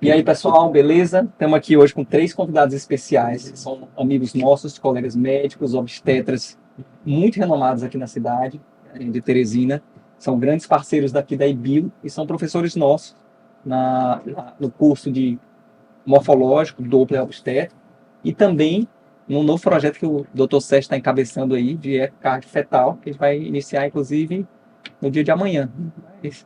E aí, pessoal, beleza? Estamos aqui hoje com 3 convidados especiais, que são amigos nossos, colegas médicos, obstetras, muito renomados aqui na cidade de Teresina. São grandes parceiros daqui da IBIO e são professores nossos no curso de morfológico, Doppler obstetra, e também num novo projeto que o Dr. Sérgio está encabeçando aí, de ecocardio fetal, que a gente vai iniciar, inclusive, no dia de amanhã. Isso,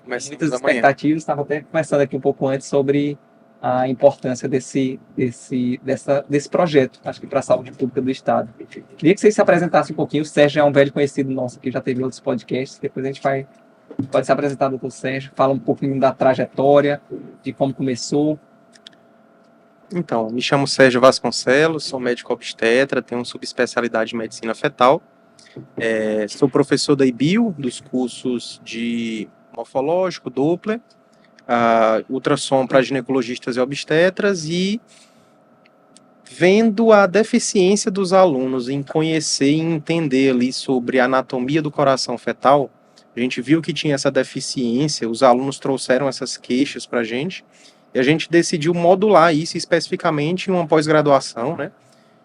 Muitas expectativas, estava até conversando aqui um pouco antes sobre a importância desse projeto, acho que para a saúde pública do Estado. Queria que vocês se apresentassem um pouquinho. O Sérgio é um velho conhecido nosso aqui, já teve outros podcasts. Depois a gente pode se apresentar, doutor Sérgio, fala um pouquinho da trajetória, de como começou. Então, me chamo Sérgio Vasconcelos, sou médico obstetra, tenho subespecialidade em medicina fetal. Sou professor da IBIO, dos cursos de morfológico, Doppler, ultrassom para ginecologistas e obstetras, e vendo a deficiência dos alunos em conhecer e entender ali sobre a anatomia do coração fetal, a gente viu que tinha essa deficiência, os alunos trouxeram essas queixas para a gente, e a gente decidiu modular isso especificamente em uma pós-graduação, né?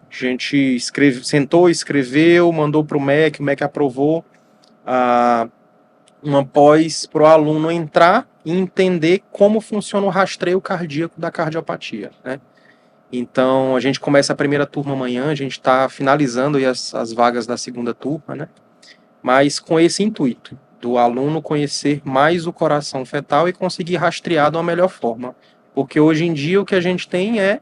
A gente sentou, escreveu, mandou para o MEC aprovou uma pós para o aluno entrar e entender como funciona o rastreio cardíaco da cardiopatia, né? Então, a gente começa a primeira turma amanhã, a gente está finalizando aí as vagas da segunda turma, né? Mas com esse intuito, do aluno conhecer mais o coração fetal e conseguir rastrear de uma melhor forma. Porque hoje em dia o que a gente tem é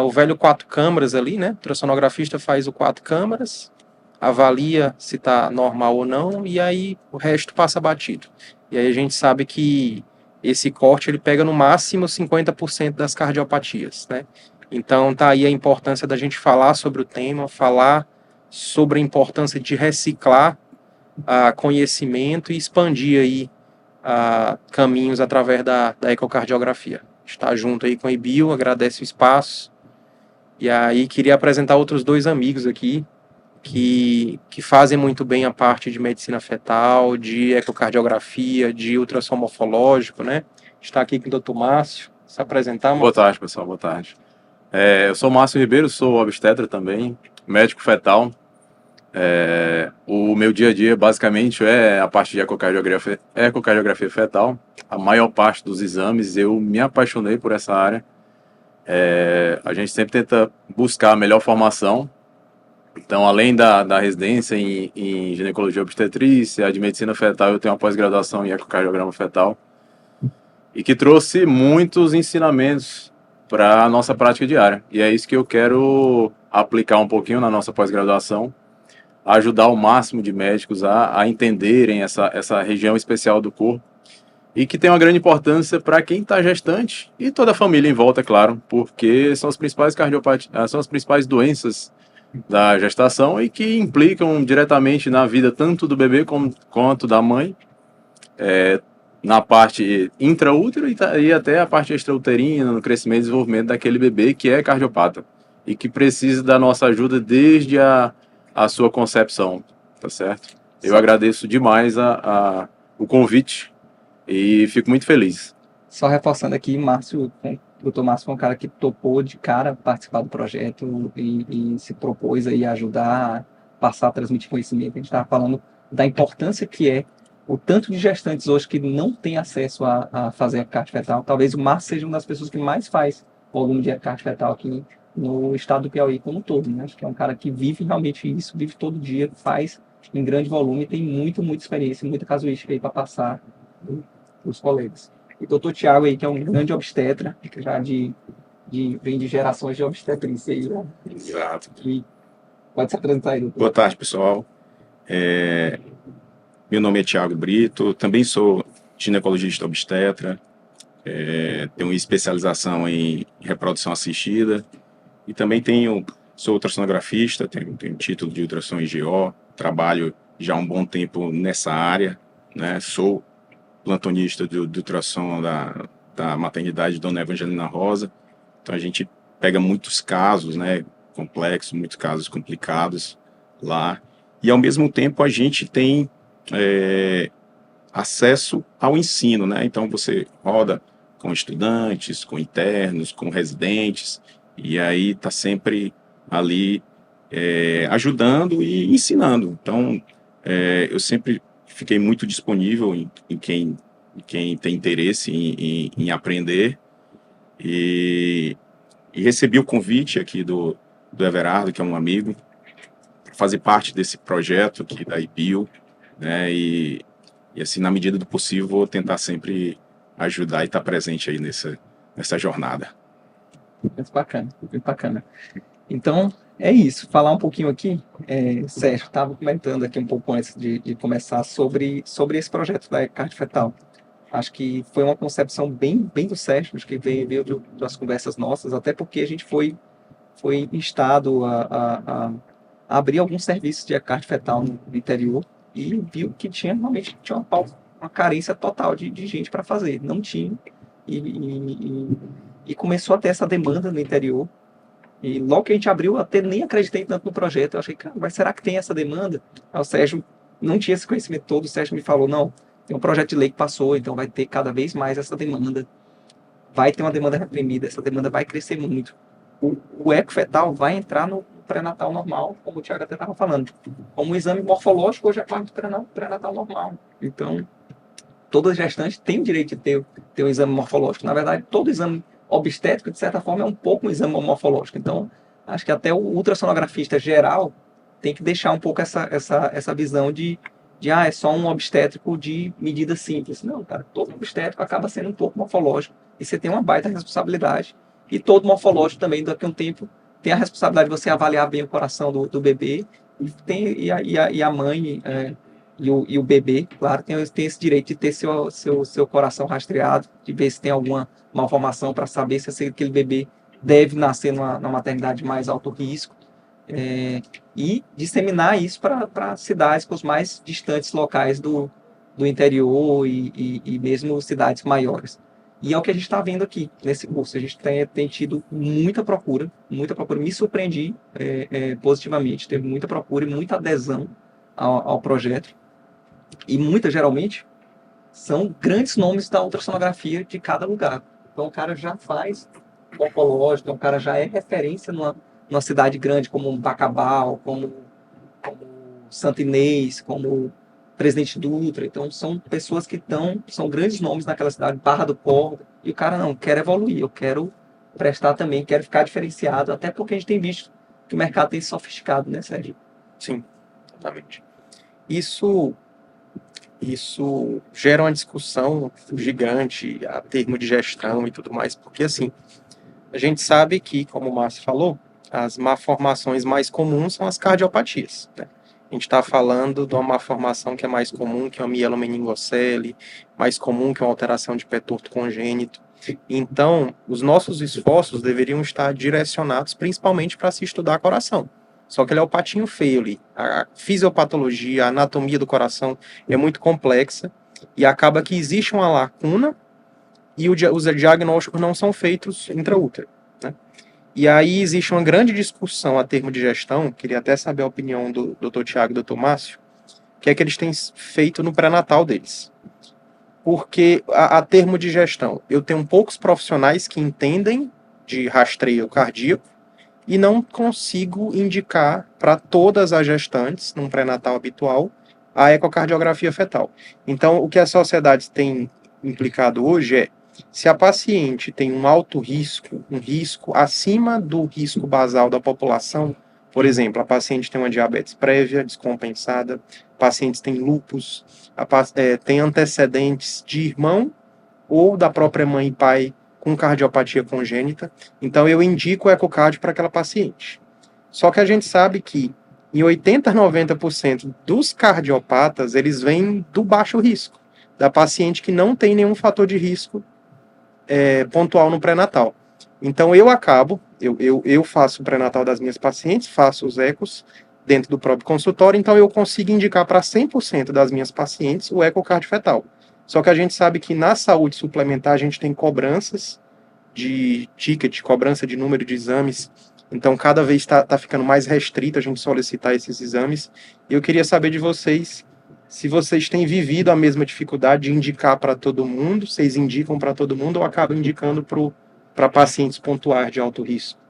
o velho 4 câmaras ali, né? O ultrassonografista faz o 4 câmaras, avalia se está normal ou não, e aí o resto passa batido. E aí a gente sabe que esse corte ele pega no máximo 50% das cardiopatias, né? Então tá aí a importância da gente falar sobre o tema, falar sobre a importância de reciclar conhecimento e expandir aí caminhos através da ecocardiografia. Está junto aí com a IBIO, agradece o espaço. E aí queria apresentar outros 2 amigos aqui que fazem muito bem a parte de medicina fetal, de ecocardiografia, de ultrassom morfológico, né? Está aqui com o Dr. Márcio. Se apresentar, Márcio. Boa tarde, pessoal. Boa tarde. Eu sou Márcio Ribeiro, sou obstetra também, médico fetal. O meu dia a dia, basicamente, é a parte de ecocardiografia fetal. A maior parte dos exames, eu me apaixonei por essa área. A gente sempre tenta buscar a melhor formação. Então, além da residência em ginecologia obstetrícia, de medicina fetal, eu tenho uma pós-graduação em ecocardiograma fetal. E que trouxe muitos ensinamentos para a nossa prática diária. E é isso que eu quero aplicar um pouquinho na nossa pós-graduação, ajudar o máximo de médicos a entenderem essa região especial do corpo e que tem uma grande importância para quem está gestante e toda a família em volta, é claro, porque são as principais são as principais doenças da gestação e que implicam diretamente na vida tanto do bebê quanto da mãe, na parte intraútero e até a parte extrauterina, no crescimento e desenvolvimento daquele bebê que é cardiopata e que precisa da nossa ajuda desde a sua concepção, tá certo? Eu agradeço demais o convite e fico muito feliz. Só reforçando aqui, Márcio, o Dr. Márcio foi um cara que topou de cara participar do projeto e se propôs aí a ajudar, a passar, a transmitir conhecimento. A gente estava falando da importância que é o tanto de gestantes hoje que não tem acesso a fazer ecocardio fetal. Talvez o Márcio seja uma das pessoas que mais faz volume de ecocardio fetal aqui no estado do Piauí como um todo, né? Acho que é um cara que vive realmente isso, vive todo dia, faz em grande volume, tem muita experiência, muita casuística aí para passar para os colegas. E o doutor Tiago aí, que é um grande obstetra, que já vem de gerações de obstetrícia aí, né? Exato. E pode se apresentar aí, doutor. Boa tarde, pessoal. Meu nome é Tiago Brito, também sou ginecologista obstetra, tenho especialização em reprodução assistida e também sou ultrassonografista, tenho título de ultrassom em GO, trabalho já há um bom tempo nessa área, né? Sou plantonista do ultrassom da maternidade Dona Evangelina Rosa, então a gente pega muitos casos, né, complexos, muitos casos complicados lá, e ao mesmo tempo a gente tem acesso ao ensino, né? Então você roda com estudantes, com internos, com residentes, e aí está sempre ali ajudando e ensinando. Então, eu sempre fiquei muito disponível em quem tem interesse em aprender, e recebi o convite aqui do Everardo, que é um amigo, para fazer parte desse projeto aqui da IBIO, né? E assim, na medida do possível, vou tentar sempre ajudar e estar presente aí nessa jornada. Muito bacana, muito bacana. Então, é isso. Falar um pouquinho aqui, Sérgio, estava comentando aqui um pouco antes de começar sobre esse projeto da Cardio Fetal. Acho que foi uma concepção bem do Sérgio, acho que veio das conversas nossas, até porque a gente foi instado a abrir alguns serviços de cardio fetal no interior e viu que realmente tinha uma carência total de gente para fazer. Não tinha. E começou a ter essa demanda no interior. E logo que a gente abriu, eu até nem acreditei tanto no projeto. Eu achei, cara, mas será que tem essa demanda? Aí o Sérgio não tinha esse conhecimento todo. O Sérgio me falou, não, tem um projeto de lei que passou, então vai ter cada vez mais essa demanda. Vai ter uma demanda reprimida, essa demanda vai crescer muito. O eco fetal vai entrar no pré-natal normal, como o Thiago até estava falando. Como o exame morfológico hoje é parte do pré-natal normal. Então, toda gestante tem o direito de ter um exame morfológico. Na verdade, todo exame obstétrico, de certa forma, é um pouco um exame morfológico. Então, acho que até o ultrassonografista geral tem que deixar um pouco essa visão de é só um obstétrico de medida simples. Não, cara, todo obstétrico acaba sendo um pouco morfológico e você tem uma baita responsabilidade. E todo morfológico também, daqui a um tempo, tem a responsabilidade de você avaliar bem o coração do bebê e a mãe e o bebê, claro, tem esse direito de ter seu coração rastreado, de ver se tem alguma malformação para saber se aquele bebê deve nascer numa maternidade de mais alto risco, e disseminar isso para cidades, para os mais distantes locais do interior e mesmo cidades maiores. E é o que a gente está vendo aqui nesse curso. A gente tem tido muita procura. Me surpreendi positivamente. Teve muita procura e muita adesão ao projeto. E geralmente, são grandes nomes da ultrassonografia de cada lugar. Então, o cara já faz morfológico, o cara já é referência numa cidade grande como Bacabal, como Santo Inês, como Presidente Dutra. Então, são pessoas que são grandes nomes naquela cidade, Barra do Corda, e o cara não, quer evoluir, eu quero prestar também, quero ficar diferenciado, até porque a gente tem visto que o mercado tem se sofisticado, né, Sérgio? Sim, exatamente. Isso gera uma discussão gigante a termo de gestão e tudo mais, porque assim, a gente sabe que, como o Márcio falou, as malformações mais comuns são as cardiopatias, né? A gente está falando de uma malformação que é mais comum, que é uma mielomeningocele, mais comum que uma alteração de pé torto congênito. Então, os nossos esforços deveriam estar direcionados principalmente para se estudar coração. Só que ele é o patinho feio ali. A fisiopatologia, a anatomia do coração é muito complexa e acaba que existe uma lacuna e os diagnósticos não são feitos intraútero, né? E aí existe uma grande discussão a termo de gestão, queria até saber a opinião do Dr. Thiago e do Dr. Márcio, que é que eles têm feito no pré-natal deles. Porque a termo de gestão, eu tenho poucos profissionais que entendem de rastreio cardíaco e não consigo indicar para todas as gestantes, num pré-natal habitual, a ecocardiografia fetal. Então, o que a sociedade tem implicado hoje é, se a paciente tem um alto risco, um risco acima do risco basal da população, por exemplo, a paciente tem uma diabetes prévia, descompensada, pacientes têm lúpus, tem antecedentes de irmão ou da própria mãe e pai com cardiopatia congênita, então eu indico o ecocardio para aquela paciente. Só que a gente sabe que em 80% a 90% dos cardiopatas, eles vêm do baixo risco, da paciente que não tem nenhum fator de risco pontual no pré-natal. Então eu faço o pré-natal das minhas pacientes, faço os ecos dentro do próprio consultório, então eu consigo indicar para 100% das minhas pacientes o ecocardio fetal. Só que a gente sabe que na saúde suplementar a gente tem cobranças de ticket, cobrança de número de exames, então cada vez está ficando mais restrito a gente solicitar esses exames. E eu queria saber de vocês se vocês têm vivido a mesma dificuldade de indicar para todo mundo, vocês indicam para todo mundo ou acabam indicando para pacientes pontuais de alto risco?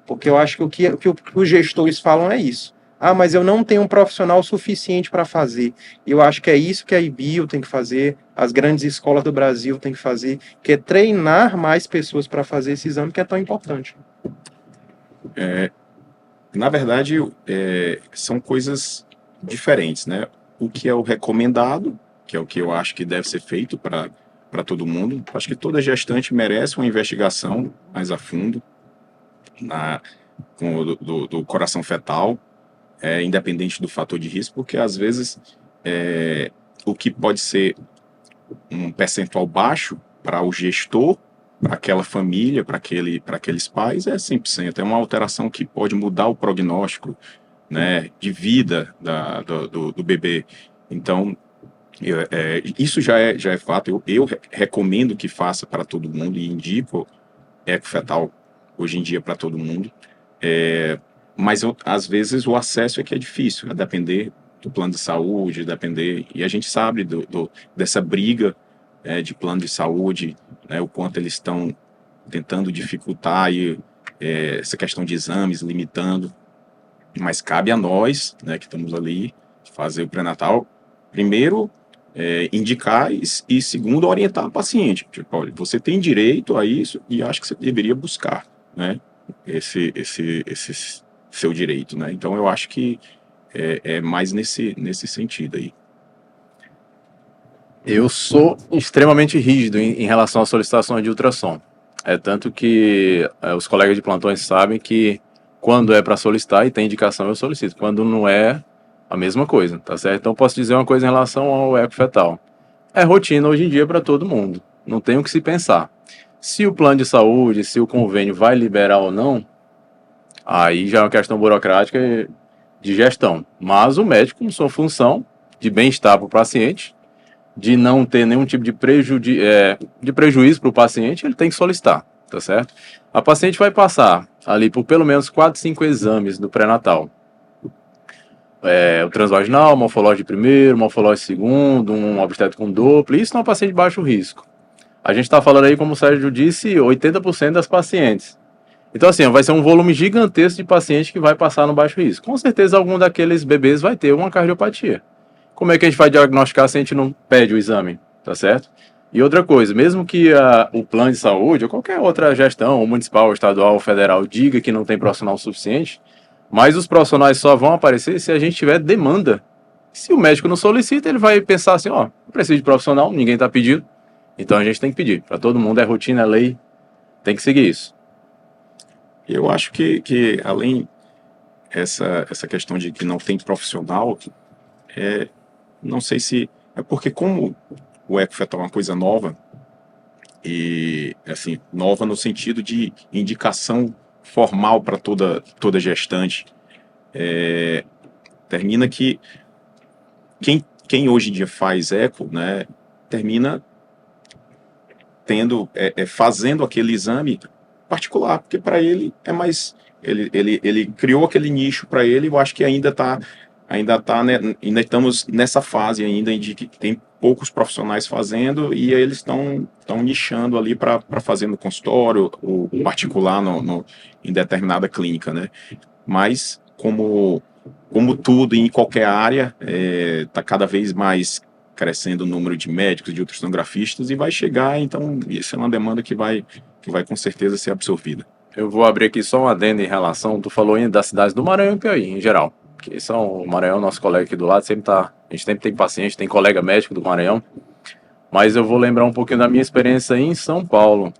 Porque eu acho que o que os gestores falam é isso. Ah, mas eu não tenho um profissional suficiente para fazer. Eu acho que é isso que a IBIO tem que fazer, as grandes escolas do Brasil têm que fazer, que é treinar mais pessoas para fazer esse exame que é tão importante. Na verdade, são coisas diferentes, né? O que é o recomendado, que é o que eu acho que deve ser feito para todo mundo. Acho que toda gestante merece uma investigação mais a fundo do coração fetal, independente do fator de risco, porque às vezes o que pode ser um percentual baixo para o gestor, para aquela família, para aqueles pais, é 100%. É uma alteração que pode mudar o prognóstico, né, de vida do bebê. Então, isso já é fato. Eu recomendo que faça para todo mundo e indico ecofetal hoje em dia para todo mundo. Mas às vezes o acesso é que é difícil, a depender do plano de saúde, e a gente sabe dessa briga de plano de saúde, né, o quanto eles estão tentando dificultar essa questão de exames, limitando, mas cabe a nós, né, que estamos ali, fazer o pré-natal, primeiro, indicar e segundo, orientar o paciente. Tipo, olha, você tem direito a isso e acho que você deveria buscar, né, esse seu direito, né? Então eu acho que é mais nesse sentido aí. Eu sou extremamente rígido em relação às solicitações de ultrassom. Tanto que os colegas de plantões sabem que quando é para solicitar e tem indicação eu solicito. Quando não é, a mesma coisa, tá certo? Então posso dizer uma coisa em relação ao ecofetal. É rotina hoje em dia para todo mundo. Não tem o que se pensar. Se o plano de saúde, se o convênio vai liberar ou não, aí já é uma questão burocrática de gestão. Mas o médico, com sua função de bem-estar para o paciente, de não ter nenhum tipo de prejuízo para o paciente, ele tem que solicitar, tá certo? A paciente vai passar ali por pelo menos 4, 5 exames do pré-natal. O transvaginal, morfológico de primeiro, morfológico de segundo, um obstétrico com Doppler, isso não é um paciente de baixo risco. A gente está falando aí, como o Sérgio disse, 80% das pacientes. Então, assim, vai ser um volume gigantesco de paciente que vai passar no baixo risco. Com certeza, algum daqueles bebês vai ter uma cardiopatia. Como é que a gente vai diagnosticar se a gente não pede o exame, tá certo? E outra coisa, mesmo que o plano de saúde ou qualquer outra gestão, ou municipal, estadual ou federal, diga que não tem profissional suficiente, mas os profissionais só vão aparecer se a gente tiver demanda. Se o médico não solicita, ele vai pensar assim, ó, não preciso de profissional, ninguém está pedindo, então a gente tem que pedir. Para todo mundo é rotina, é lei, tem que seguir isso. Eu acho que além essa questão de que não tem profissional, não sei se é porque como o ecofetal é uma coisa nova, e assim, nova no sentido de indicação formal para toda gestante, termina que quem hoje em dia faz eco, né, termina fazendo aquele exame particular, porque para ele é mais, ele criou aquele nicho para ele. Eu acho que ainda estamos nessa fase ainda de que tem poucos profissionais fazendo e eles estão nichando ali para fazer no consultório ou particular em determinada clínica, né? Mas como tudo em qualquer área, está cada vez mais crescendo o número de médicos, de ultrassonografistas, e vai chegar, então isso é uma demanda que vai com certeza ser absorvida. Eu vou abrir aqui só um adendo em relação, tu falou ainda das cidades do Maranhão e Piauí, em geral. Que o Maranhão, nosso colega aqui do lado, a gente sempre tem paciente, tem colega médico do Maranhão, mas eu vou lembrar um pouquinho da minha experiência em São Paulo.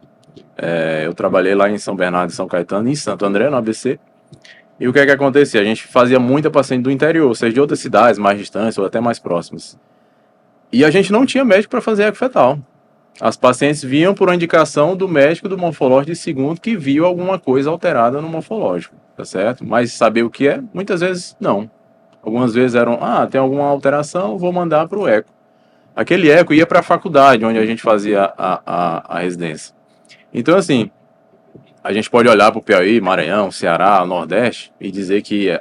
Eu trabalhei lá em São Bernardo e São Caetano, em Santo André, no ABC, e o que é que acontecia? A gente fazia muita paciente do interior, ou seja, de outras cidades mais distantes ou até mais próximas. E a gente não tinha médico para fazer ecofetal. As pacientes vinham por uma indicação do médico do morfológico de segundo que viu alguma coisa alterada no morfológico, tá certo? Mas saber o que é, muitas vezes não. Algumas vezes tem alguma alteração, vou mandar para o eco. Aquele eco ia para a faculdade, onde a gente fazia a residência. Então, assim, a gente pode olhar para o Piauí, Maranhão, Ceará, Nordeste e dizer que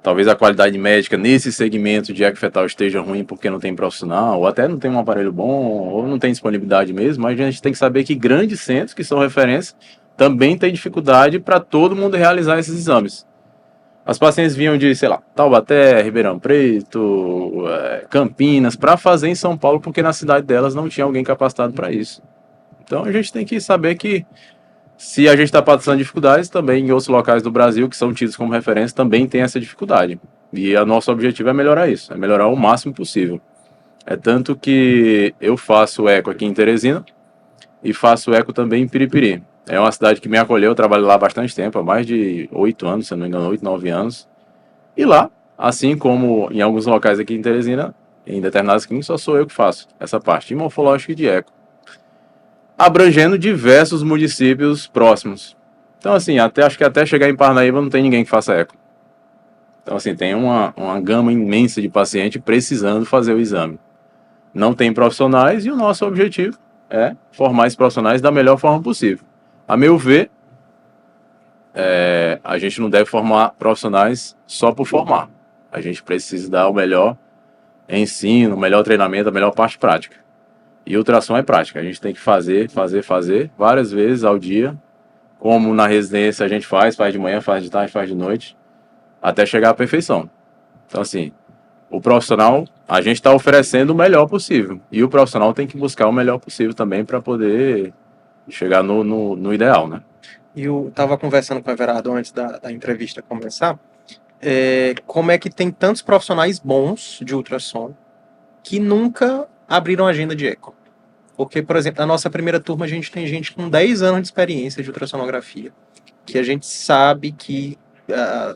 talvez a qualidade médica nesse segmento de eco fetal esteja ruim porque não tem profissional, ou até não tem um aparelho bom, ou não tem disponibilidade mesmo, mas a gente tem que saber que grandes centros, que são referência, também têm dificuldade para todo mundo realizar esses exames. As pacientes vinham de, sei lá, Taubaté, Ribeirão Preto, Campinas, para fazer em São Paulo, porque na cidade delas não tinha alguém capacitado para isso. Então a gente tem que saber que se a gente está passando dificuldades, também em outros locais do Brasil, que são tidos como referência, também tem essa dificuldade. E o nosso objetivo é melhorar isso, é melhorar o máximo possível. É tanto que eu faço eco aqui em Teresina e faço eco também em Piripiri. É uma cidade que me acolheu, eu trabalho lá há bastante tempo, há mais de 8 anos, se não me engano, 8, 9 anos. E lá, assim como em alguns locais aqui em Teresina, em determinadas clínicas, só sou eu que faço essa parte morfológica e de eco, abrangendo diversos municípios próximos. Então, assim, acho que até chegar em Parnaíba não tem ninguém que faça eco. Então, assim, tem uma gama imensa de paciente precisando fazer o exame. Não tem profissionais e o nosso objetivo é formar esses profissionais da melhor forma possível. A meu ver, a gente não deve formar profissionais só por formar. A gente precisa dar o melhor ensino, o melhor treinamento, a melhor parte prática. E ultrassom é prática. A gente tem que fazer várias vezes ao dia. Como na residência a gente faz de manhã, faz de tarde, faz de noite, até chegar à perfeição. Então, assim, o profissional, a gente está oferecendo o melhor possível. E o profissional tem que buscar o melhor possível também para poder chegar no ideal, né? E eu estava conversando com o Everardo antes da entrevista começar, como é que tem tantos profissionais bons de ultrassom que nunca abriram agenda de eco. Porque, por exemplo, na nossa primeira turma a gente tem gente com 10 anos de experiência de ultrassonografia, que a gente sabe que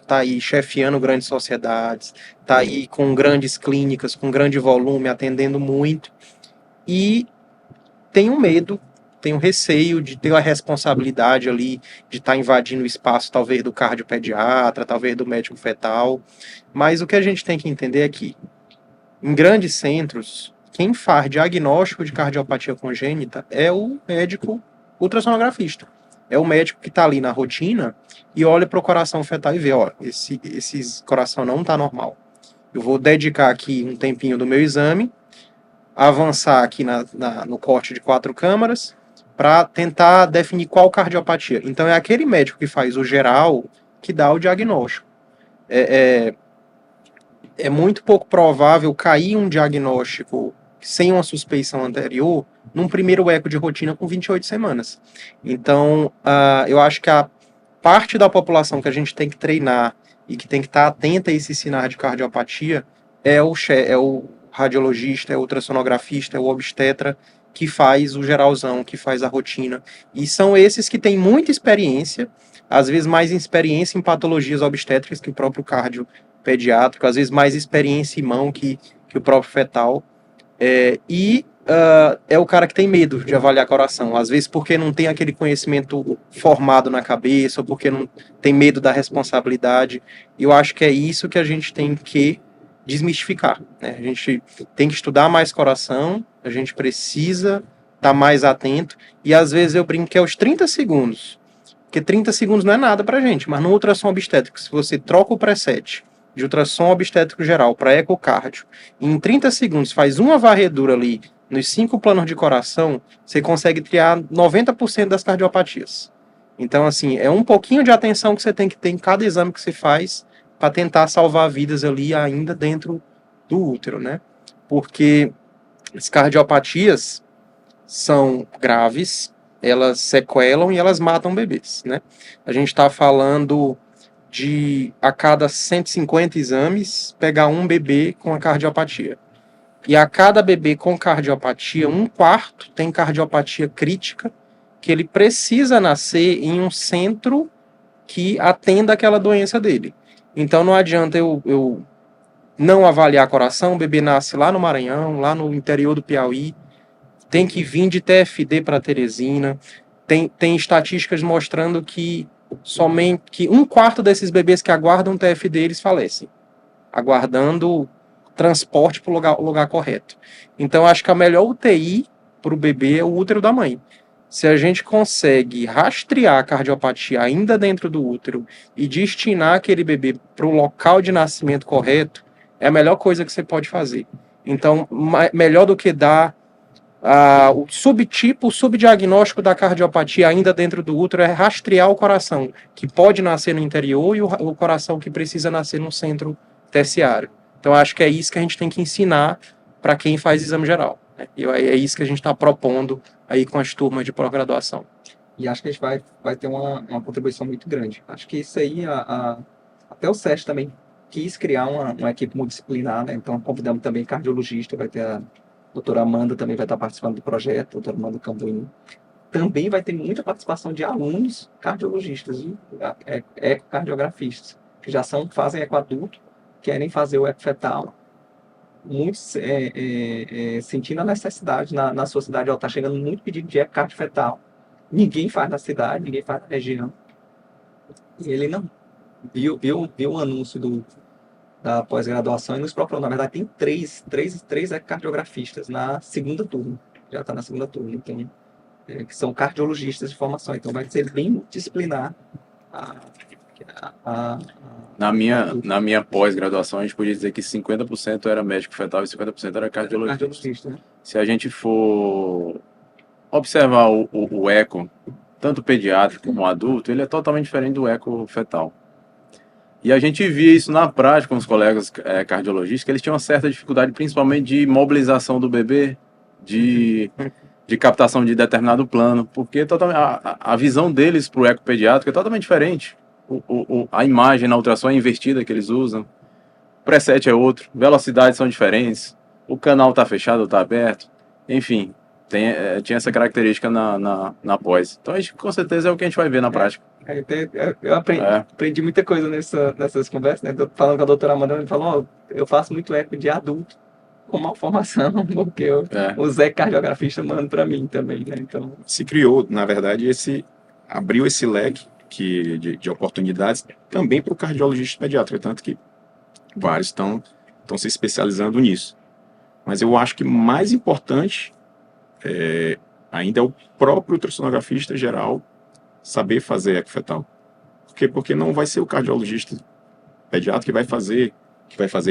tá aí chefiando grandes sociedades, tá aí com grandes clínicas, com grande volume, atendendo muito, e tem um medo, tem um receio de ter a responsabilidade ali, de estar invadindo o espaço, talvez, do cardiopediatra, talvez do médico fetal. Mas o que a gente tem que entender é que, em grandes centros, quem faz diagnóstico de cardiopatia congênita é o médico ultrassonografista. É o médico que está ali na rotina e olha para o coração fetal e vê, ó, esse coração não está normal. Eu vou dedicar aqui um tempinho do meu exame, avançar aqui no corte de 4 câmaras, para tentar definir qual cardiopatia. Então é aquele médico que faz o geral que dá o diagnóstico. É muito pouco provável cair um diagnóstico sem uma suspeição anterior num primeiro eco de rotina com 28 semanas. Então, eu acho que a parte da população que a gente tem que treinar e que tem que estar atenta a esses sinais de cardiopatia é o radiologista, é o ultrassonografista, é o obstetra que faz o geralzão, que faz a rotina. E são esses que têm muita experiência, às vezes mais experiência em patologias obstétricas que o próprio cardio pediátrico, às vezes mais experiência em mão que o próprio fetal. É o cara que tem medo de avaliar coração, às vezes porque não tem aquele conhecimento formado na cabeça, ou porque não tem medo da responsabilidade. E eu acho que é isso que a gente tem que desmistificar, né? A gente tem que estudar mais coração, a gente precisa estar mais atento, e às vezes eu brinco que é os 30 segundos, porque 30 segundos não é nada pra gente, mas no ultrassom obstétrico, se você troca o preset de ultrassom obstétrico geral para ecocardio, e em 30 segundos faz uma varredura ali nos 5 planos de coração, você consegue triar 90% das cardiopatias. Então, assim, é um pouquinho de atenção que você tem que ter em cada exame que você faz para tentar salvar vidas ali ainda dentro do útero, né? Porque as cardiopatias são graves, elas sequelam e elas matam bebês, né? A gente está falando de, a cada 150 exames, pegar um bebê com a cardiopatia. E a cada bebê com cardiopatia, 1/4 tem cardiopatia crítica, que ele precisa nascer em um centro que atenda aquela doença dele. Então não adianta eu não avaliar coração, o bebê nasce lá no Maranhão, lá no interior do Piauí, tem que vir de TFD para Teresina, tem estatísticas mostrando que somente 1/4 desses bebês que aguardam TFD, eles falecem, aguardando transporte para o lugar correto. Então acho que a melhor UTI para o bebê é o útero da mãe. Se a gente consegue rastrear a cardiopatia ainda dentro do útero e destinar aquele bebê para o local de nascimento correto, é a melhor coisa que você pode fazer. Então, melhor do que dar o subtipo, o subdiagnóstico da cardiopatia ainda dentro do útero é rastrear o coração, que pode nascer no interior, e o coração que precisa nascer no centro terciário. Então, acho que é isso que a gente tem que ensinar para quem faz exame geral, né? E é isso que a gente está propondo aí com as turmas de pós-graduação. E acho que a gente vai ter uma contribuição muito grande. Acho que isso aí, até o SESC também quis criar uma equipe multidisciplinar, né? Então, convidamos também cardiologista, vai ter a doutora Amanda também vai estar participando do projeto, a doutora Amanda Cambuim. Também vai ter muita participação de alunos cardiologistas, ecocardiografistas, que já fazem ecoadulto, querem fazer o ecofetal, muitos sentindo a necessidade na sua cidade. Está chegando muito pedido de ecocardiofetal. Ninguém faz na cidade, ninguém faz na região. E ele não viu o anúncio da pós-graduação e nos procurou. Na verdade, tem três ecocardiografistas na segunda turma. Já está na segunda turma. Então, que são cardiologistas de formação. Então, vai ser bem multidisciplinar. Na minha pós-graduação, a gente podia dizer que 50% era médico fetal e 50% era cardiologista. Né? Se a gente for observar o eco, tanto pediátrico como adulto, ele é totalmente diferente do eco fetal. E a gente via isso na prática com os colegas cardiologistas, que eles tinham uma certa dificuldade, principalmente de mobilização do bebê, de captação de determinado plano, porque a visão deles para o eco pediátrico é totalmente diferente. A imagem na ultrassom é invertida que eles usam, o preset é outro, velocidades são diferentes, o canal está fechado ou está aberto, enfim, tinha essa característica na pós. Então, com certeza é o que a gente vai ver na prática. Eu aprendi muita coisa nessas conversas, né? Tô falando com a doutora Amanda, ele falou, eu faço muito eco de adulto com malformação, porque os ecocardiografistas mandam para mim também, né? Então, se criou, na verdade, abriu esse leque de oportunidades também para o cardiologista pediátrico, tanto que vários estão se especializando nisso. Mas eu acho que mais importante ainda é o próprio ultrassonografista geral saber fazer ecofetal. Porque não vai ser o cardiologista pediátrico que vai fazer,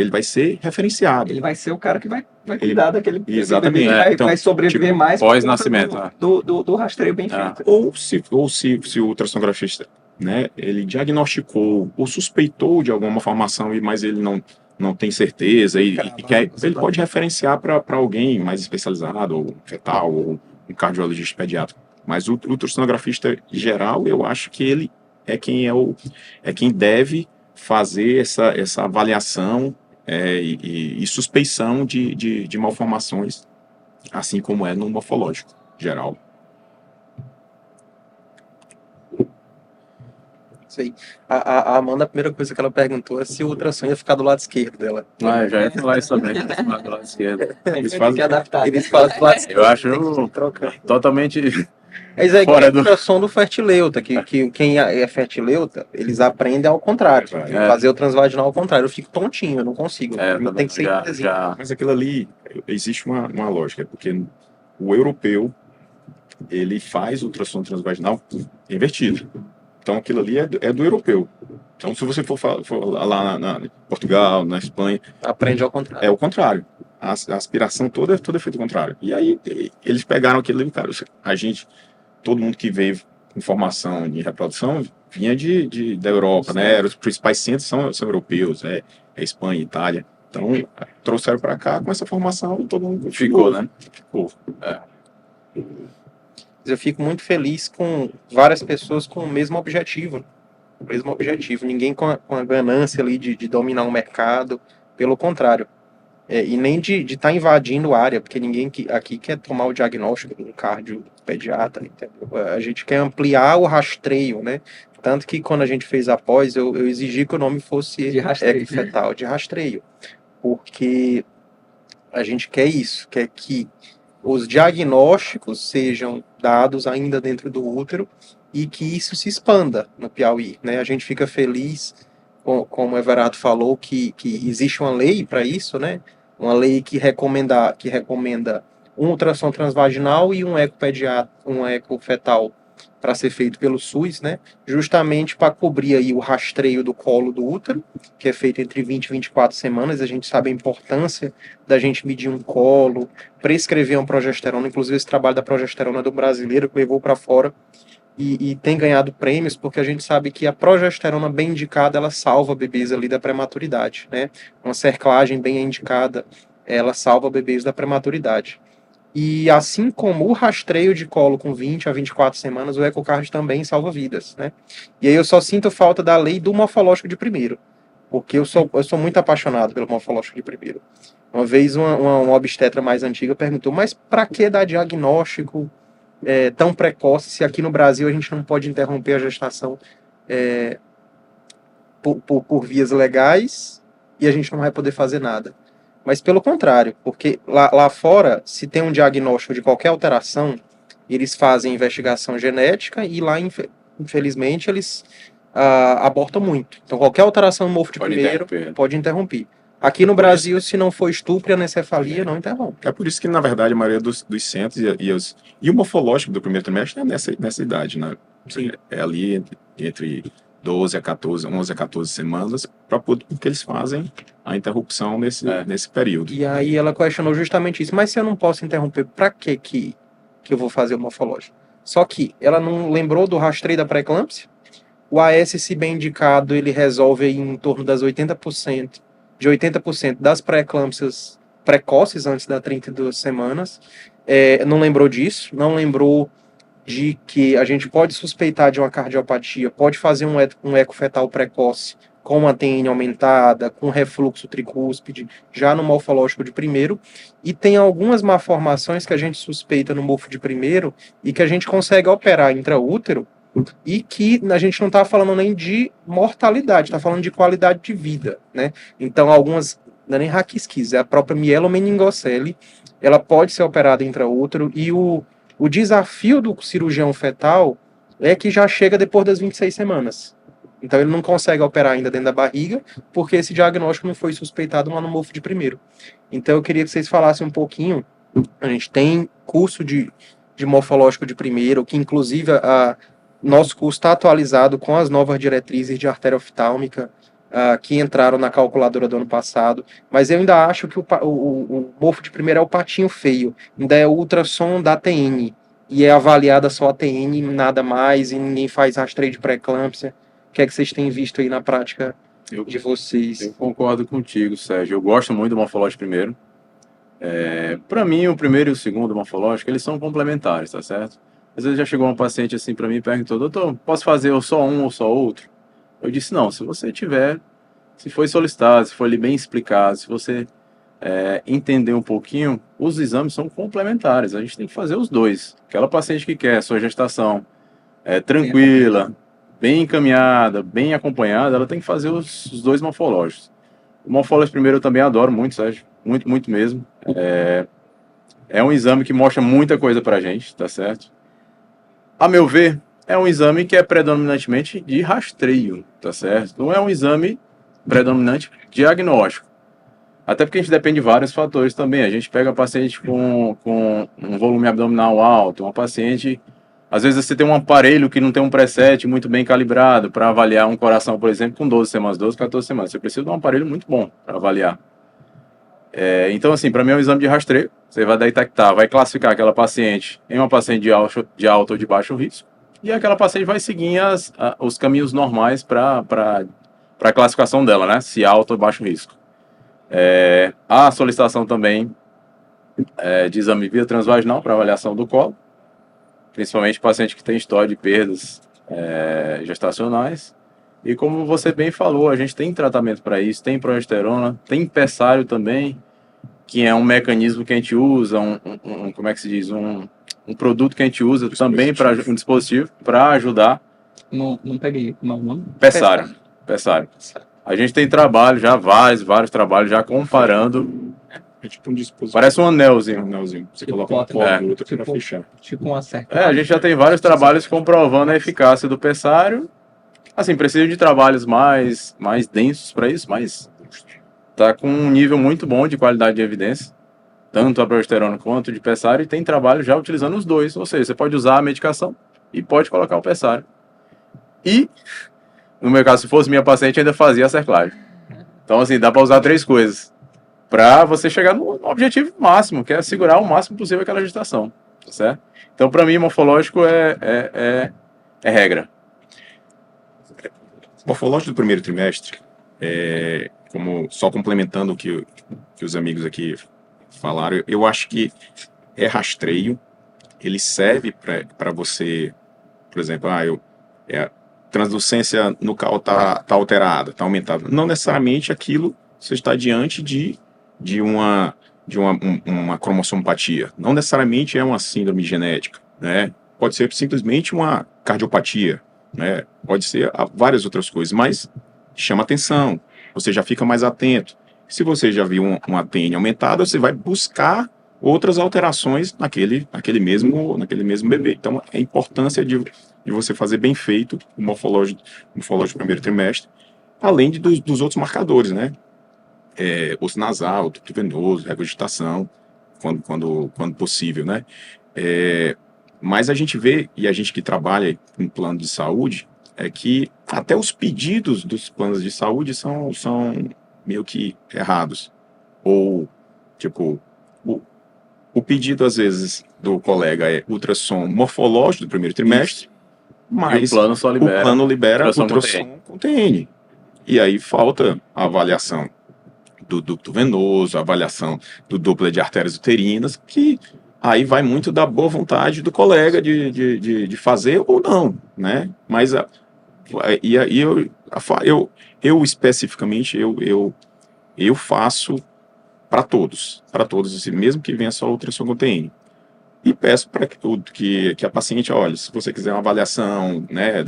ele vai ser referenciado. Ele vai ser o cara que vai cuidar daquele exatamente. Bebê que vai sobreviver mais pós-nascimento do rastreio bem feito. Ou se o ultrassonografista, né, ele diagnosticou ou suspeitou de alguma malformação, mas ele não tem certeza, ele pode referenciar para alguém mais especializado, ou fetal, ou um cardiologista pediátrico. Mas o ultrassonografista geral, eu acho que ele é quem deve fazer essa avaliação e suspeição de malformações, assim como é no morfológico geral. Isso aí. A Amanda, a primeira coisa que ela perguntou é se o ultrassom ia ficar do lado esquerdo dela. Já ia falar isso também, do lado esquerdo. Eles fazem adaptar. Eles fazem do lado esquerdo. Eu acho totalmente Mas é fora o ultrassom do fertileuta, que quem é fertileuta, eles aprendem ao contrário. Fazer o transvaginal ao contrário. Eu fico tontinho, eu não consigo. Tem que ser Mas aquilo ali, existe uma lógica, porque o europeu, ele faz ultrassom transvaginal invertido. Então aquilo ali é do europeu. Então se você for lá na Portugal, na Espanha... Aprende ao contrário. É o contrário. A aspiração toda é feita ao contrário. E aí eles pegaram aquilo ali, cara, todo mundo que veio com formação de reprodução vinha da Europa, né? Os principais centros são europeus, Espanha, Itália. Então trouxeram para cá com essa formação e todo mundo ficou, né? Ficou. Eu fico muito feliz com várias pessoas com o mesmo objetivo. Ninguém com a ganância ali de dominar o mercado. Pelo contrário. E nem de estar invadindo a área, porque ninguém aqui quer tomar o diagnóstico do cardiopediatra, entendeu? A gente quer ampliar o rastreio, né? Tanto que quando a gente fez a pós, eu exigi que o nome fosse ecofetal, de rastreio. Porque a gente quer isso, quer que os diagnósticos sejam dados ainda dentro do útero e que isso se expanda no Piauí, né? A gente fica feliz, como o Everardo falou, que existe uma lei para isso, né? Uma lei que recomenda um ultrassom transvaginal e um ecofetal para ser feito pelo SUS, né? Justamente para cobrir aí o rastreio do colo do útero, que é feito entre 20 e 24 semanas. A gente sabe a importância da gente medir um colo, prescrever uma progesterona, inclusive esse trabalho da progesterona do brasileiro que levou para fora e tem ganhado prêmios, porque a gente sabe que a progesterona bem indicada, ela salva bebês ali da prematuridade, né? Uma cerclagem bem indicada, ela salva bebês da prematuridade. E assim como o rastreio de colo com 20 a 24 semanas, o ecocard também salva vidas, né? E aí eu só sinto falta da lei do morfológico de primeiro, porque eu sou muito apaixonado pelo morfológico de primeiro. Uma vez uma obstetra mais antiga perguntou, mas para que dar diagnóstico tão precoce se aqui no Brasil a gente não pode interromper a gestação por vias legais e a gente não vai poder fazer nada? Mas pelo contrário, porque lá fora, se tem um diagnóstico de qualquer alteração, eles fazem investigação genética e lá, infelizmente, eles abortam muito. Então, qualquer alteração no morfo de primeiro pode interromper. Aqui no Brasil, se não for estupro e anencefalia, não interrompe. É por isso que, na verdade, a maioria dos centros e o morfológico do primeiro trimestre é nessa idade, né? Sim. É ali entre 12 a 14, 11 a 14 semanas, porque eles fazem a interrupção nesse período. E aí ela questionou justamente isso. Mas se eu não posso interromper, para que eu vou fazer o morfológico? Só que ela não lembrou do rastreio da pré-eclâmpsia. O AS, se bem indicado, ele resolve aí em torno das 80% das pré-eclâmpsias precoces antes das 32 semanas. Não lembrou disso, não lembrou de que a gente pode suspeitar de uma cardiopatia, pode fazer um ecofetal precoce com uma TN aumentada, com refluxo tricúspide, já no morfológico de primeiro, e tem algumas malformações que a gente suspeita no morfo de primeiro e que a gente consegue operar intraútero e que a gente não está falando nem de mortalidade, está falando de qualidade de vida, né? Então, algumas, não é nem raquisquise, é a própria mielomeningocele, ela pode ser operada intraútero e o desafio do cirurgião fetal é que já chega depois das 26 semanas. Então ele não consegue operar ainda dentro da barriga, porque esse diagnóstico não foi suspeitado lá no morfo de primeiro. Então eu queria que vocês falassem um pouquinho. A gente tem curso de morfológico de primeiro, que inclusive nosso curso está atualizado com as novas diretrizes de artéria oftálmica, que entraram na calculadora do ano passado, mas eu ainda acho que o morfo de primeiro é o patinho feio, ainda é o ultrassom da TN, e é avaliada só a TN, nada mais, e ninguém faz rastreio de pré-eclâmpsia. O que é que vocês têm visto aí na prática de vocês? Eu concordo contigo, Sérgio. Eu gosto muito do morfológico primeiro. Para mim, o primeiro e o segundo morfológico, eles são complementares, tá certo? Às vezes já chegou uma paciente assim para mim e perguntou, doutor, posso fazer ou só um ou só outro? Eu disse, não, se você tiver, se foi solicitado, se foi ali bem explicado, se você entender um pouquinho, os exames são complementares, a gente tem que fazer os dois. Aquela paciente que quer sua gestação tranquila, bem encaminhada, bem acompanhada, ela tem que fazer os dois morfológicos. O morfológico primeiro eu também adoro muito, Sérgio, muito, muito mesmo. É um exame que mostra muita coisa pra gente, tá certo? A meu ver, é um exame que é predominantemente de rastreio, tá certo? Não é um exame predominante diagnóstico. Até porque a gente depende de vários fatores também. A gente pega paciente com um volume abdominal alto, uma paciente... Às vezes você tem um aparelho que não tem um preset muito bem calibrado para avaliar um coração, por exemplo, com 12 semanas, 12, 14 semanas. Você precisa de um aparelho muito bom para avaliar. Então, assim, para mim é um exame de rastreio. Você vai detectar, vai classificar aquela paciente em uma paciente de alto ou de baixo risco. E aquela paciente vai seguir os caminhos normais para a classificação dela, né? Se alto ou baixo risco. Há a solicitação também de exame via transvaginal para avaliação do colo, principalmente paciente que tem história de perdas gestacionais. E como você bem falou, a gente tem tratamento para isso, tem progesterona, tem pessário também, que é um mecanismo que a gente usa, como é que se diz, um produto que a gente usa também para um dispositivo para ajudar. Não peguei o nome. Pessário. A gente tem trabalho já, vários trabalhos já comparando. É tipo um dispositivo. Parece um anelzinho. Você coloca um colo no outro para fechar. Tipo uma certa. A gente já tem vários trabalhos comprovando a eficácia do pessário. Assim, precisa de trabalhos mais densos para isso, mas tá com um nível muito bom de qualidade de evidência. tanto a progesterona quanto de pessário, e tem trabalho já utilizando os dois. Ou seja, você pode usar a medicação e pode colocar o pessário. E, no meu caso, se fosse minha paciente, ainda fazia a cerclagem. Então, assim, dá para usar 3 coisas para você chegar no objetivo máximo, que é segurar o máximo possível aquela gestação, tá certo? Então, para mim, morfológico é regra. Morfológico do primeiro trimestre, como só complementando o que os amigos aqui falaram, eu acho que é rastreio, ele serve para você, por exemplo, a translucência nucal está alterada, está aumentada. Não necessariamente aquilo você está diante de uma cromossomopatia. Não necessariamente é uma síndrome genética, né? Pode ser simplesmente uma cardiopatia, né? Pode ser várias outras coisas, mas chama atenção, você já fica mais atento. Se você já viu uma TN aumentada, você vai buscar outras alterações naquele mesmo bebê. Então, a importância de você fazer bem feito o morfológico do primeiro trimestre, além dos outros marcadores, né? Osso nasal, duto venoso, regurgitação, quando possível, né? Mas a gente vê, e a gente que trabalha em plano de saúde, é que até os pedidos dos planos de saúde são meio que errados. Ou, tipo, o pedido, às vezes, do colega é ultrassom morfológico do primeiro trimestre, mas o plano só libera ultrassom com TN. E aí falta a avaliação do ducto venoso, a avaliação do Doppler de artérias uterinas, que aí vai muito da boa vontade do colega de fazer ou não, né? Mas eu especificamente, eu faço para todos, assim, mesmo que venha só ultrassom com TN. E peço para que a paciente, olha, se você quiser uma avaliação, né,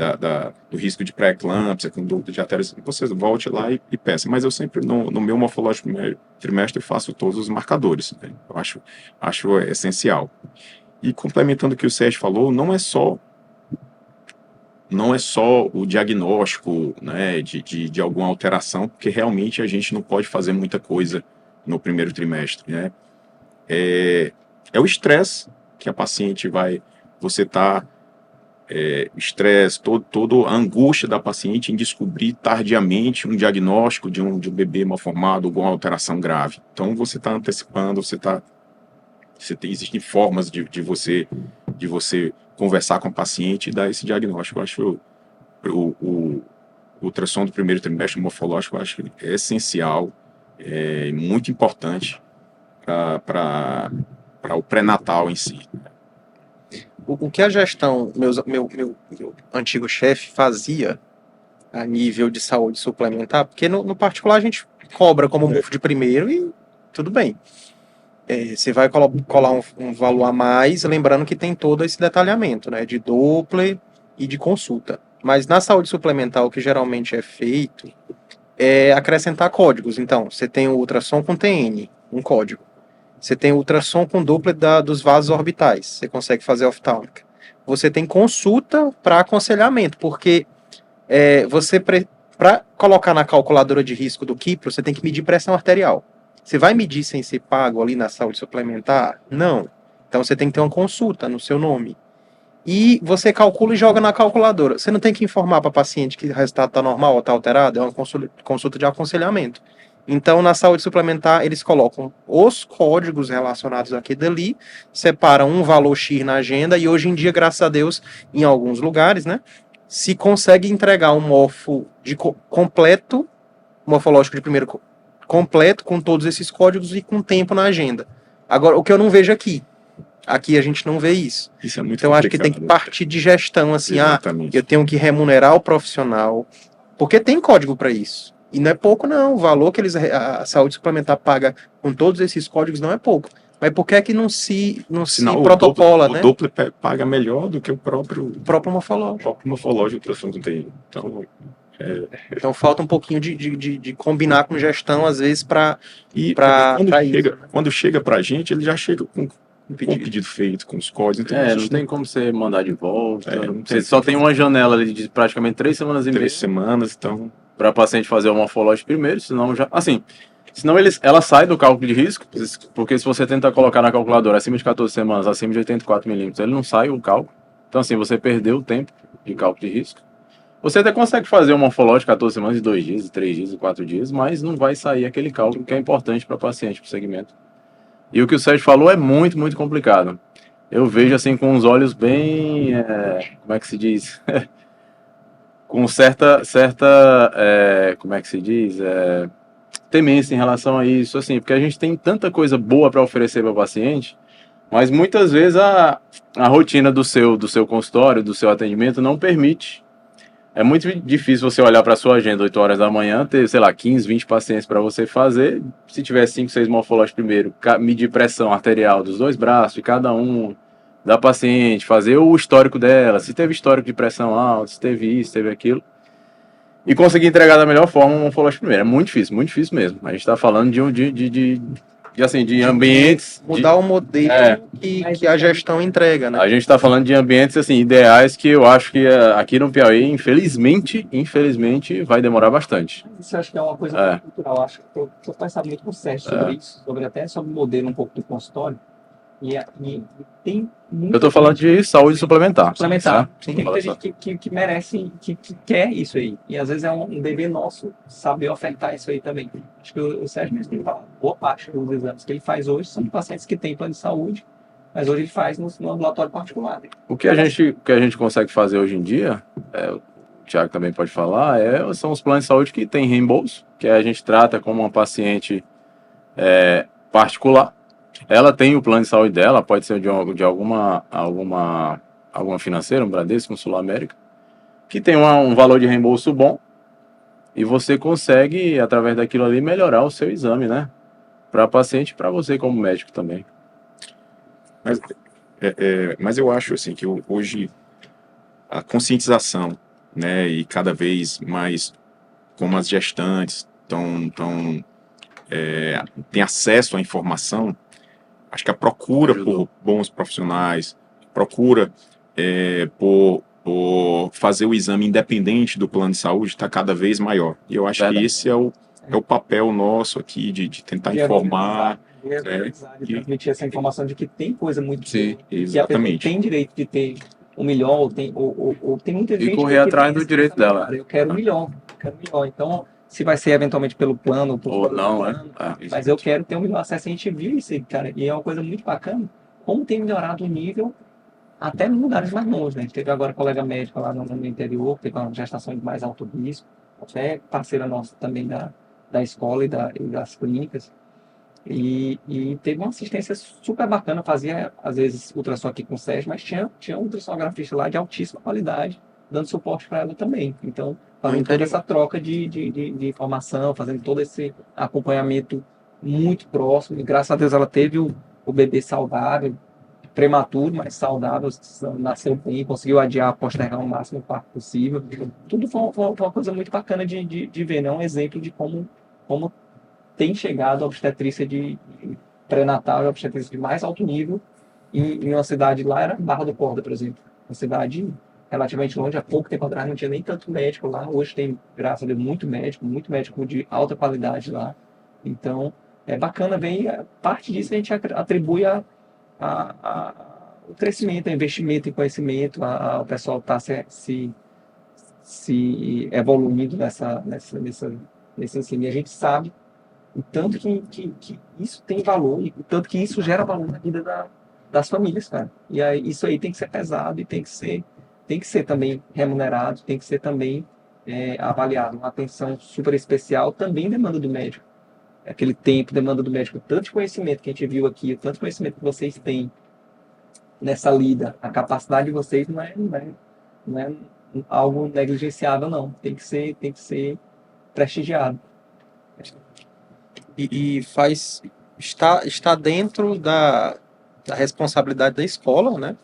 do risco de pré-eclâmpsia, com dúvida de artérias, você volte lá e peça. Mas eu sempre, no meu morfológico primeiro trimestre, eu faço todos os marcadores. Né? Eu acho essencial. E complementando o que o Sérgio falou, não é só o diagnóstico, né, de alguma alteração, porque realmente a gente não pode fazer muita coisa no primeiro trimestre. Né? É o estresse que a paciente você está, estresse, toda a angústia da paciente em descobrir tardiamente um diagnóstico de um bebê mal formado, alguma alteração grave. Então, você está antecipando, existem formas de você conversar com o paciente e dar esse diagnóstico. Eu acho o ultrassom do primeiro trimestre morfológico, eu acho que é essencial, muito importante para o pré-natal em si. O que a gestão, meu antigo chefe fazia a nível de saúde suplementar, porque no particular a gente cobra como mofo de primeiro e tudo bem. Você vai colar um valor a mais, lembrando que tem todo esse detalhamento, né, de Doppler e de consulta. Mas na saúde suplementar, o que geralmente é feito é acrescentar códigos. Então, você tem o ultrassom com TN, um código. Você tem ultrassom com Doppler dos vasos orbitais. Você consegue fazer oftálmica. Você tem consulta para aconselhamento, porque para colocar na calculadora de risco do Kipro, você tem que medir pressão arterial. Você vai medir sem ser pago ali na saúde suplementar? Não. Então você tem que ter uma consulta no seu nome. E você calcula e joga na calculadora. Você não tem que informar para o paciente que o resultado está normal ou está alterado, é uma consulta de aconselhamento. Então, na saúde suplementar, eles colocam os códigos relacionados aqui e dali, separam um valor X na agenda, e hoje em dia, graças a Deus, em alguns lugares, né, se consegue entregar um morfo completo, morfológico de primeiro completo, com todos esses códigos e com tempo na agenda. Agora, o que eu não vejo aqui a gente não vê isso. Isso é muito então, acho que tem que partir de gestão, assim, exatamente. Eu tenho que remunerar o profissional, porque tem código para isso. E não é pouco, não. O valor que a saúde suplementar paga com todos esses códigos não é pouco. Mas por que é que não se protocola, né? O Doppler paga melhor do que o próprio morfológico. O próprio morfológico ultrassom que tem. Então falta um pouquinho de combinar com gestão, às vezes, quando chega pra gente, ele já chega com o pedido feito, com os códigos. Então não tem como você mandar de volta. Você só tem uma janela ali de praticamente 3 semanas e meia. 3 semanas, então... para paciente fazer o morfológico primeiro, senão já... Assim, Senão ela sai do cálculo de risco, porque se você tenta colocar na calculadora acima de 14 semanas, acima de 84 milímetros, ele não sai o cálculo. Então, assim, você perdeu o tempo de cálculo de risco. Você até consegue fazer uma morfológica de 14 semanas, de 2 dias, 3 dias, 4 dias, mas não vai sair aquele cálculo que é importante para o paciente, para o segmento. E o que o Sérgio falou é muito, muito complicado. Eu vejo assim com os olhos bem, como é que se diz? Com certa, como é que se diz? Temência em relação a isso, assim, porque a gente tem tanta coisa boa para oferecer para o paciente, mas muitas vezes a rotina do seu consultório, do seu atendimento não permite. É muito difícil você olhar para a sua agenda 8 horas da manhã, ter, sei lá, 15, 20 pacientes para você fazer. Se tiver 5, 6 morfológicos primeiro, medir pressão arterial dos 2 braços de cada um da paciente, fazer o histórico dela, se teve histórico de pressão alta, se teve isso, se teve aquilo. E conseguir entregar da melhor forma uma morfológica primeiro. É muito difícil mesmo. A gente está falando de ambientes... Mudar o modelo que a gestão entrega, né? A gente está falando de ambientes assim, ideais que eu acho que aqui no Piauí, infelizmente, vai demorar bastante. Isso eu acho que é uma coisa cultural. Acho que eu pensava muito com o Sérgio sobre isso, sobre o modelo um pouco do consultório. E tem eu estou falando de saúde suplementar. Suplementar. Tem muita gente que merece, que quer isso aí. E às vezes é um dever nosso saber ofertar isso aí também. Acho que o Sérgio mesmo tem que falar. Boa parte dos exames que ele faz hoje são de pacientes que têm plano de saúde, mas hoje ele faz no ambulatório particular. O que a gente consegue fazer hoje em dia, o Thiago também pode falar, são os planos de saúde que têm reembolso, que a gente trata como uma paciente particular. Ela tem o plano de saúde dela, pode ser de alguma financeira, um Bradesco, um Sul América, que tem um valor de reembolso bom, e você consegue, através daquilo ali, melhorar o seu exame, né? Para a paciente e para você como médico também. Mas eu acho assim que hoje a conscientização, né, e cada vez mais como as gestantes têm acesso à informação, acho que a procura por bons profissionais, procura por fazer o exame independente do plano de saúde está cada vez maior. E eu acho que esse é o papel nosso aqui de tentar informar. De transmitir essa informação de que tem coisa muito boa, que a pessoa tem direito de ter o melhor, ou tem muita gente e correr atrás do direito dela. Eu quero o melhor, Então, se vai ser eventualmente pelo plano ou não, mas eu quero ter o melhor acesso. A gente viu isso aí, cara, e é uma coisa muito bacana, como tem melhorado o nível até em lugares mais longe, né? A gente teve agora colega médico lá no interior, teve uma gestação de mais alto risco, até parceira nossa também da escola e das clínicas, e teve uma assistência super bacana. Fazia às vezes ultrassom aqui com o Sérgio, mas tinha um ultrassonografista lá de altíssima qualidade dando suporte para ela também. Então, fazendo toda essa troca de informação, fazendo todo esse acompanhamento muito próximo, e graças a Deus ela teve o bebê saudável, prematuro, mas saudável, nasceu bem, conseguiu postergar o máximo parto possível. Tudo foi uma coisa muito bacana de ver, né? Um exemplo de como tem chegado a obstetrícia de pré-natal e a obstetrícia de mais alto nível em uma cidade lá, era Barra do Corda, por exemplo. Uma cidade relativamente longe, há pouco tempo atrás não tinha nem tanto médico lá. Hoje tem, graças a Deus, muito médico de alta qualidade lá. Então, é bacana ver, e parte disso a gente atribui o crescimento, o investimento em conhecimento, o pessoal está se evoluindo nesse ensino. E a gente sabe o tanto que isso tem valor, e o tanto que isso gera valor na vida das famílias, cara. E aí, isso aí tem que ser pesado e tem que ser também remunerado, tem que ser também avaliado. Uma atenção super especial também demanda do médico. Aquele tempo demanda do médico, tanto de conhecimento que a gente viu aqui, tanto conhecimento que vocês têm nessa lida. A capacidade de vocês não é algo negligenciável, não. Tem que ser prestigiado. E está dentro da responsabilidade da escola, né?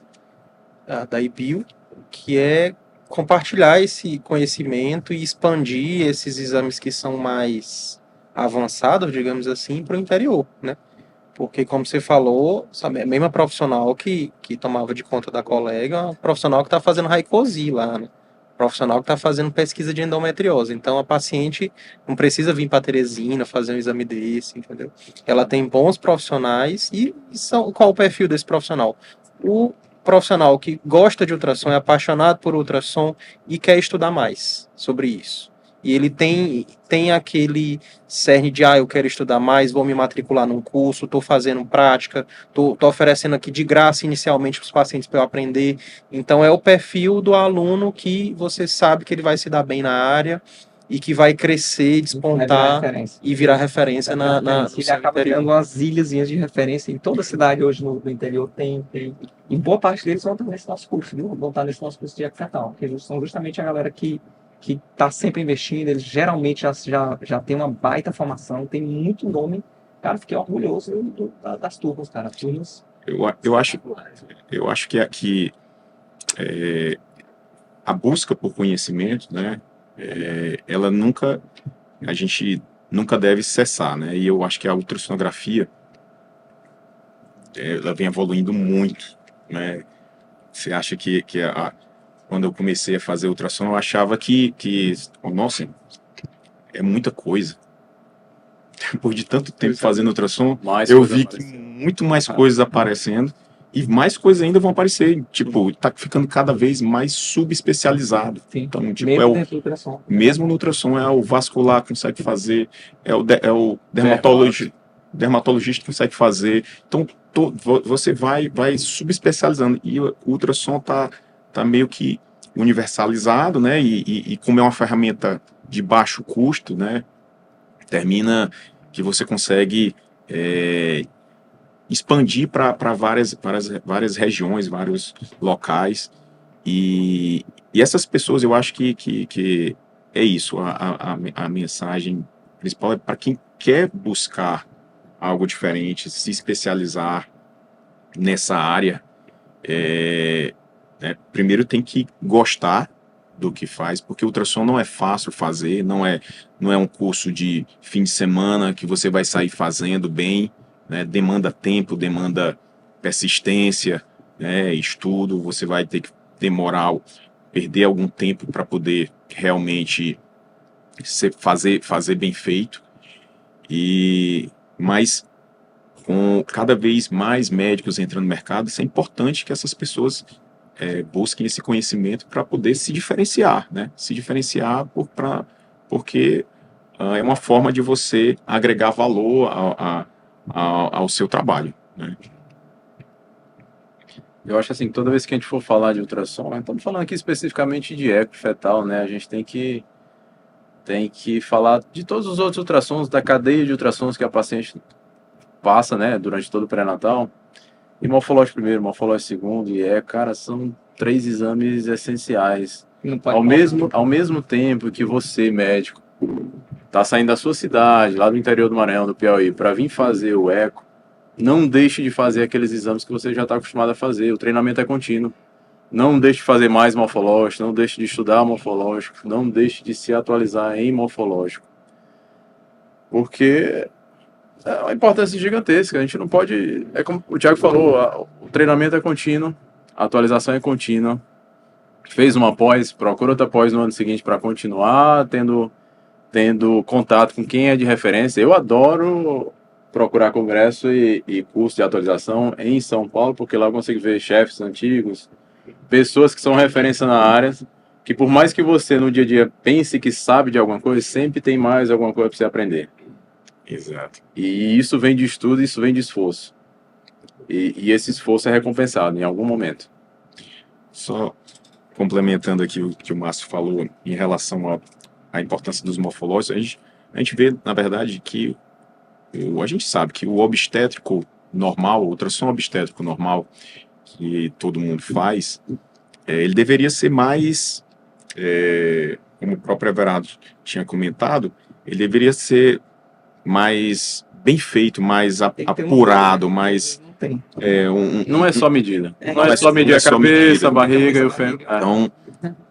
Da IBIO, que é compartilhar esse conhecimento e expandir esses exames que são mais avançados, digamos assim, para o interior, né? Porque, como você falou, sabe, a mesma profissional que tomava de conta da colega, é uma profissional que está fazendo Raicosi lá, né? profissional que está fazendo pesquisa de endometriose. Então, a paciente não precisa vir para Teresina fazer um exame desse, entendeu? Ela tem bons profissionais qual o perfil desse profissional? O profissional que gosta de ultrassom, é apaixonado por ultrassom e quer estudar mais sobre isso. E ele tem aquele cerne de, eu quero estudar mais, vou me matricular num curso, estou fazendo prática, estou oferecendo aqui de graça inicialmente para os pacientes para eu aprender. Então, é o perfil do aluno que você sabe que ele vai se dar bem na área e que vai crescer, despontar e virar referência no Ele acaba criando umas ilhazinhas de referência em toda a cidade hoje no interior tem. E boa parte deles vão estar nesse nosso curso, viu? Vão estar nesse nosso curso de eco-fetal, porque eles são justamente a galera que está sempre investindo, eles geralmente já tem uma baita formação, tem muito nome. Cara, fiquei orgulhoso das turmas, cara. Turmas. Eu acho que aqui a busca por conhecimento, né? A gente nunca deve cessar, né? E eu acho que a ultrassonografia ela vem evoluindo muito, né? Você acha que quando eu comecei a fazer ultrassom, eu achava que nossa, é muita coisa. Depois de tanto tempo fazendo ultrassom, eu vi que muito mais coisas aparecendo e mais coisas ainda vão aparecer. Tipo, tá ficando cada vez mais subespecializado. Sim. Então, tipo, mesmo no ultrassom, é o vascular que consegue fazer, é o dermatologista que consegue fazer. Então, você vai subespecializando. E o ultrassom tá meio que universalizado, né? E como é uma ferramenta de baixo custo, né? Termina que você consegue expandir para várias regiões, vários locais. E essas pessoas, eu acho que é isso. A mensagem principal é para quem quer buscar algo diferente, se especializar nessa área. Primeiro tem que gostar do que faz, porque o ultrassom não é fácil fazer, não é um curso de fim de semana que você vai sair fazendo bem, né? Demanda tempo, demanda persistência, né? Estudo, você vai ter que perder algum tempo para poder realmente fazer bem feito. Mas com cada vez mais médicos entrando no mercado, isso é importante que essas pessoas busquem esse conhecimento para poder se diferenciar, né? Se diferenciar porque é uma forma de você agregar valor ao seu trabalho, né? Eu acho assim, toda vez que a gente for falar de ultrassom, estamos falando aqui especificamente de eco fetal, né? A gente tem que falar de todos os outros ultrassons, da cadeia de ultrassons que a paciente passa, né, durante todo o pré-natal. E morfológico primeiro, morfológico segundo, e cara, são 3 exames essenciais. Ao mesmo tempo que você, médico, tá saindo da sua cidade, lá do interior do Maranhão, do Piauí, para vir fazer o eco, não deixe de fazer aqueles exames que você já está acostumado a fazer. O treinamento é contínuo. Não deixe de fazer mais morfológico, não deixe de estudar morfológico, não deixe de se atualizar em morfológico. Porque é uma importância gigantesca. A gente não pode... É como o Thiago falou, o treinamento é contínuo, a atualização é contínua. Fez uma pós, procura outra pós no ano seguinte para continuar tendo contato com quem é de referência. Eu adoro procurar congresso e curso de atualização em São Paulo, porque lá eu consigo ver chefes antigos, pessoas que são referência na área, que por mais que você no dia a dia pense que sabe de alguma coisa, sempre tem mais alguma coisa para você aprender. Exato. E isso vem de estudo, isso vem de esforço. E esse esforço é recompensado em algum momento. Só complementando aqui o que o Márcio falou em relação à importância dos morfológicos, a gente vê, na verdade, que a gente sabe que o obstétrico normal, o ultrassom obstétrico normal, que todo mundo faz, ele deveria ser mais, como o próprio Everardo tinha comentado, ele deveria ser mais bem feito, mais apurado, mais... Não é só medida. Não é só medir a cabeça, a barriga e o fêmur. Então,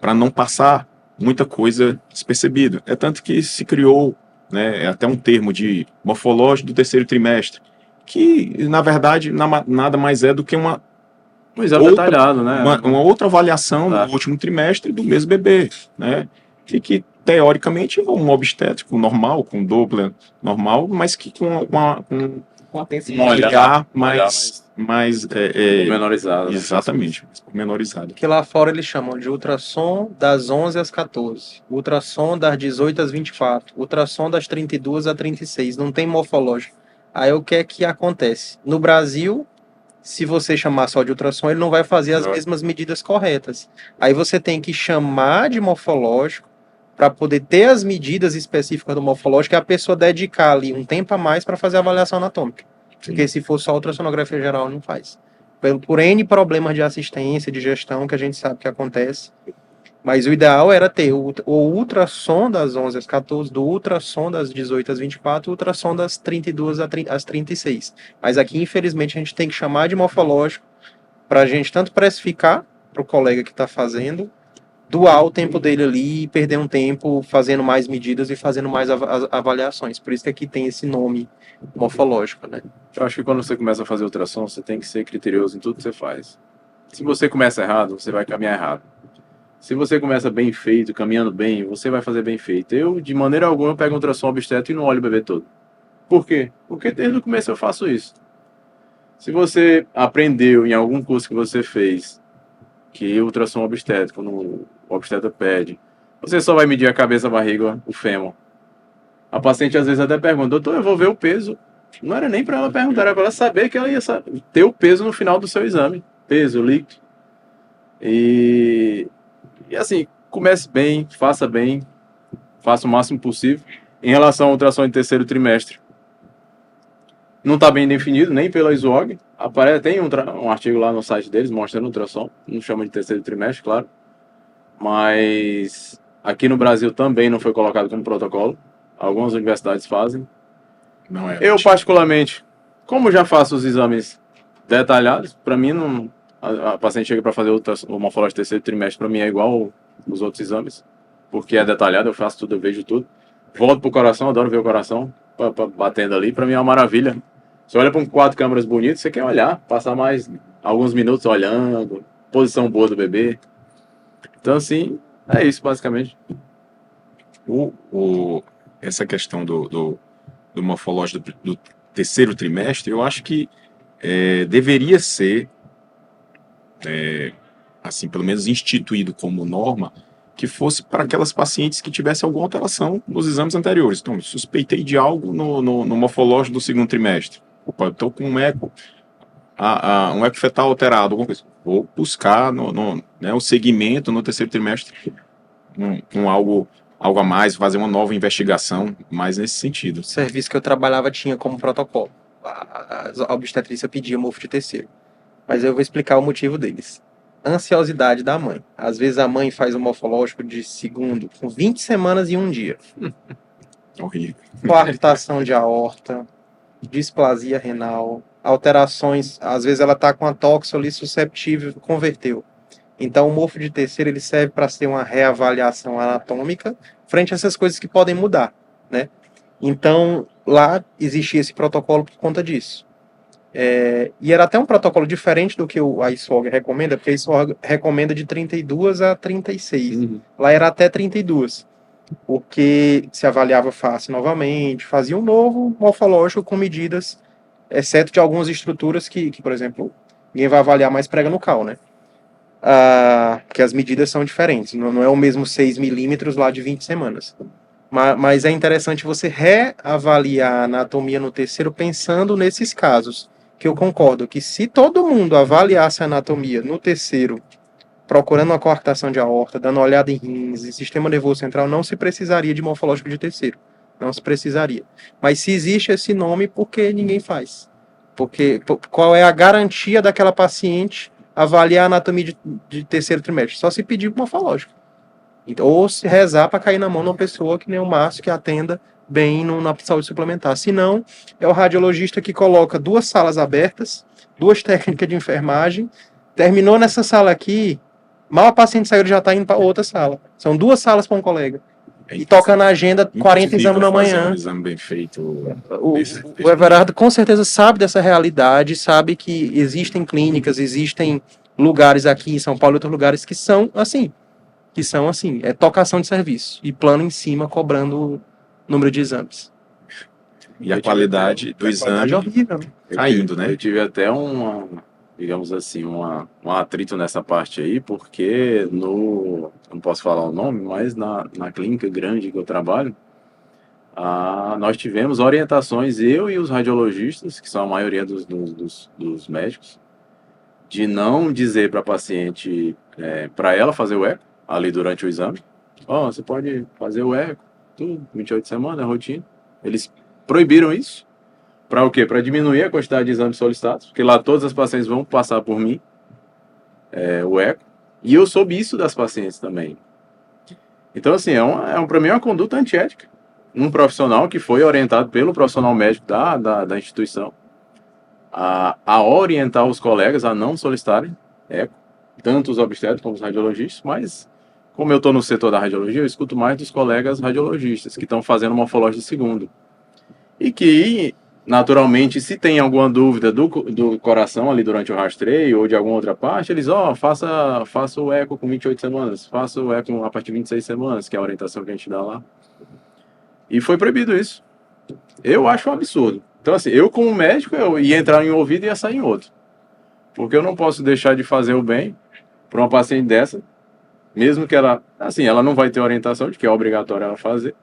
para não passar muita coisa despercebida. É tanto que se criou, né, até um termo de morfológico do terceiro trimestre, que, na verdade, nada mais é do que uma Um exame detalhado, né? Uma outra avaliação Tá. no último trimestre do mesmo bebê, né? E que, teoricamente, um obstétrico normal, com Doppler normal, mas que Com atenção. Um olhar mais menorizado. Né? exatamente, menorizado. Que lá fora eles chamam de ultrassom das 11 às 14, ultrassom das 18 às 24, ultrassom das 32 às 36, não tem morfológico. Aí o que é que acontece? No Brasil, se você chamar só de ultrassom, ele não vai fazer as mesmas medidas corretas. Aí você tem que chamar de morfológico para poder ter as medidas específicas do morfológico e a pessoa dedicar ali um tempo a mais para fazer a avaliação anatômica. Porque se for só ultrassonografia geral, não faz. Por N problemas de assistência, de gestão, que a gente sabe que acontece. Mas o ideal era ter o ultrassom das 11 às 14, do ultrassom das 18 às 24, o ultrassom das 32 às 36. Mas aqui, infelizmente, a gente tem que chamar de morfológico para a gente tanto precificar para o colega que está fazendo, doar o tempo dele ali e perder um tempo fazendo mais medidas e fazendo mais avaliações. Por isso que aqui tem esse nome morfológico, né? Eu acho que quando você começa a fazer ultrassom, você tem que ser criterioso em tudo que você faz. Se você começa errado, você vai caminhar errado. Se você começa bem feito, caminhando bem, você vai fazer bem feito. Eu, de maneira alguma, pego um ultrassom obstétrico e não olho o bebê todo. Por quê? Porque desde o começo eu faço isso. Se você aprendeu em algum curso que você fez que ultrassom obstétrico, o obstetra pede, você só vai medir a cabeça, a barriga, o fêmur. A paciente às vezes até pergunta, doutor, eu vou ver o peso. Não era nem para ela perguntar, era para ela saber que ela ia ter o peso no final do seu exame. Peso, líquido. E assim, comece bem, faça o máximo possível. Em relação ao ultrassom em terceiro trimestre, não está bem definido, nem pela ISOG. Tem um artigo lá no site deles mostrando ultrassom, não chama de terceiro trimestre, claro. Mas aqui no Brasil também não foi colocado como protocolo. Algumas universidades fazem. Não é. Eu, particularmente, como já faço os exames detalhados, para mim, não, a paciente chega para fazer o morfológico terceiro trimestre, para mim é igual os outros exames, porque é detalhado, eu faço tudo, eu vejo tudo. Volto pro coração, adoro ver o coração batendo ali, para mim é uma maravilha. Você olha para 4 câmeras bonitas, você quer olhar, passar mais alguns minutos olhando, posição boa do bebê. Então, assim, é isso, basicamente. Essa questão do morfológico do terceiro trimestre, eu acho que deveria ser, assim, pelo menos instituído como norma, que fosse para aquelas pacientes que tivessem alguma alteração nos exames anteriores. Então, suspeitei de algo no morfológico do segundo trimestre. Opa, eu estou com um eco fetal alterado, alguma coisa. Vou buscar o segmento no terceiro trimestre com algo a mais, fazer uma nova investigação, mais nesse sentido. O serviço que eu trabalhava tinha como protocolo. A obstetrícia pedia morfo de terceiro. Mas eu vou explicar o motivo deles. Ansiosidade da mãe. Às vezes a mãe faz um morfológico de segundo com 20 semanas e 1 dia. Horrível. Coartação de aorta, displasia renal, alterações. Às vezes ela está com a toxo ali susceptível, converteu. Então o morfo de terceiro ele serve para ser uma reavaliação anatômica frente a essas coisas que podem mudar, né? Então lá existia esse protocolo por conta disso. E era até um protocolo diferente do que a ISOG recomenda, porque a ISOG recomenda de 32 a 36. Uhum. Lá era até 32, porque se avaliava face novamente, fazia um novo morfológico com medidas, exceto de algumas estruturas que, por exemplo, ninguém vai avaliar mais prega no cal, né? Porque as medidas são diferentes, não é o mesmo 6 milímetros lá de 20 semanas. Mas é interessante você reavaliar a anatomia no terceiro pensando nesses casos, que eu concordo que se todo mundo avaliasse a anatomia no terceiro, procurando uma coartação de aorta, dando uma olhada em rins, em sistema nervoso central, não se precisaria de morfológico de terceiro. Não se precisaria. Mas se existe esse nome, por que ninguém faz? Porque qual é a garantia daquela paciente avaliar a anatomia de terceiro trimestre? Só se pedir morfológico. Ou se rezar para cair na mão de uma pessoa que nem o Márcio, que atenda bem na saúde suplementar. Se não, é o radiologista que coloca 2 salas abertas, 2 técnicas de enfermagem, terminou nessa sala aqui, mal a paciente saiu, já está indo para outra sala. São 2 salas para um colega. E toca na agenda 40 exames na manhã. Um exame bem feito. O Everardo com certeza sabe dessa realidade, sabe que existem clínicas, existem lugares aqui em São Paulo e outros lugares que são assim, é tocação de serviço e plano em cima cobrando número de exames. E a qualidade do exame É horrível, né? caindo, né? Eu tive até digamos assim, um atrito nessa parte aí, porque não posso falar o nome, mas na clínica grande que eu trabalho, nós tivemos orientações, eu e os radiologistas, que são a maioria dos médicos, de não dizer para a paciente, para ela fazer o eco, ali durante o exame. Você pode fazer o eco, tudo, 28 semanas, é rotina. Eles proibiram isso. Para o quê? Para diminuir a quantidade de exames solicitados, porque lá todas as pacientes vão passar por mim, o eco, e eu soube isso das pacientes também. Então, assim, para mim é uma conduta antiética. Um profissional que foi orientado pelo profissional médico da instituição a orientar os colegas a não solicitarem eco, tanto os obstetras como os radiologistas, mas como eu estou no setor da radiologia, eu escuto mais dos colegas radiologistas que estão fazendo morfológica de segundo. E que, naturalmente, se tem alguma dúvida do coração ali durante o rastreio ou de alguma outra parte, eles, faça o eco com 28 semanas, faça o eco a partir de 26 semanas, que é a orientação que a gente dá lá. E foi proibido isso. Eu acho um absurdo. Então, assim, eu como médico, eu ia entrar em um ouvido e ia sair em outro. Porque eu não posso deixar de fazer o bem para uma paciente dessa, mesmo que ela não vai ter orientação de que é obrigatório ela fazer.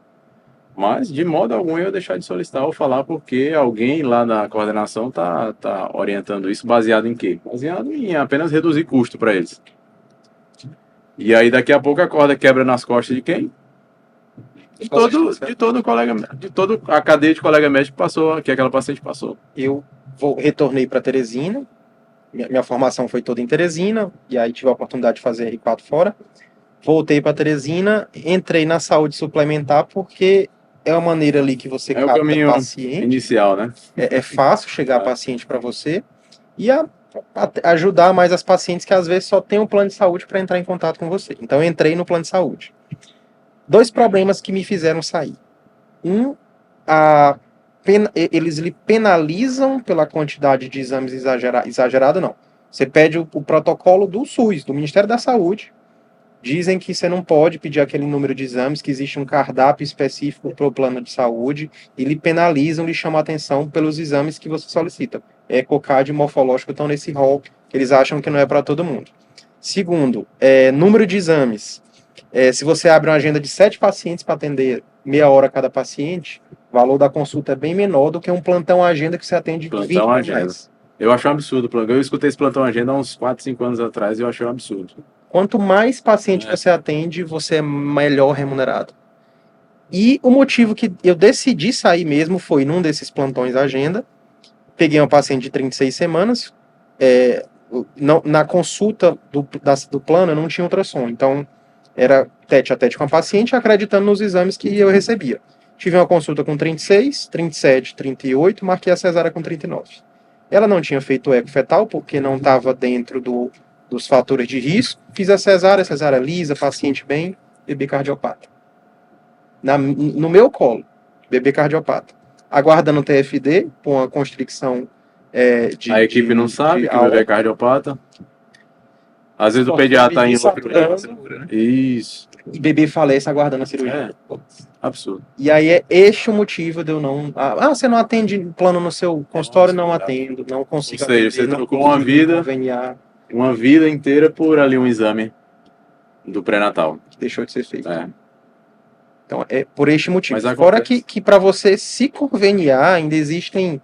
Mas, de modo algum, eu deixar de solicitar ou falar porque alguém lá na coordenação tá orientando isso baseado em quê? Baseado em apenas reduzir custo para eles. E aí, daqui a pouco, a corda quebra nas costas de quem? De todo colega, de toda a cadeia de colega médico que aquela paciente passou. Eu retornei para Teresina, minha formação foi toda em Teresina, e aí tive a oportunidade de fazer R4 fora. Voltei para Teresina, entrei na saúde suplementar porque é uma maneira ali que você capta o caminho paciente inicial, né? É fácil chegar a paciente para você e ajudar mais as pacientes que às vezes só tem um plano de saúde para entrar em contato com você. Então eu entrei no plano de saúde. 2 problemas que me fizeram sair. Eles lhe penalizam pela quantidade de exames exagerado, não. Você pede o protocolo do SUS, do Ministério da Saúde. Dizem que você não pode pedir aquele número de exames, que existe um cardápio específico para o plano de saúde, e lhe penalizam, lhe chamam a atenção pelos exames que você solicita. Ecocard e morfológico estão nesse rol, que eles acham que não é para todo mundo. Segundo, número de exames. Se você abre uma agenda de 7 pacientes para atender meia hora cada paciente, o valor da consulta é bem menor do que um plantão-agenda que você atende 20 reais. Eu acho um absurdo. Eu escutei esse plantão-agenda há uns 4, 5 anos atrás e eu achei um absurdo. Quanto mais paciente você atende, você é melhor remunerado. E o motivo que eu decidi sair mesmo foi num desses plantões-agenda. Peguei uma paciente de 36 semanas. Na consulta do plano, eu não tinha ultrassom. Então, era tete a tete com a paciente, acreditando nos exames que eu recebia. Tive uma consulta com 36, 37, 38, marquei a cesárea com 39. Ela não tinha feito eco fetal, porque não estava dentro dos fatores de risco. Fiz a cesárea lisa, paciente bem, bebê cardiopata. No meu colo, bebê cardiopata. Aguardando o TFD, com a constricção a equipe não sabe que o bebê é cardiopata. Às vezes o pediatra está em isso. E bebê falece aguardando a cirurgia. Absurdo. E aí é este o motivo de eu não... você não atende plano no seu consultório? Não atendo, não consigo atender. Ou seja, você trocou uma vida inteira por ali um exame do pré-natal. Que deixou de ser feito. Então é por este motivo. Mas fora que para você se conveniar, ainda existem...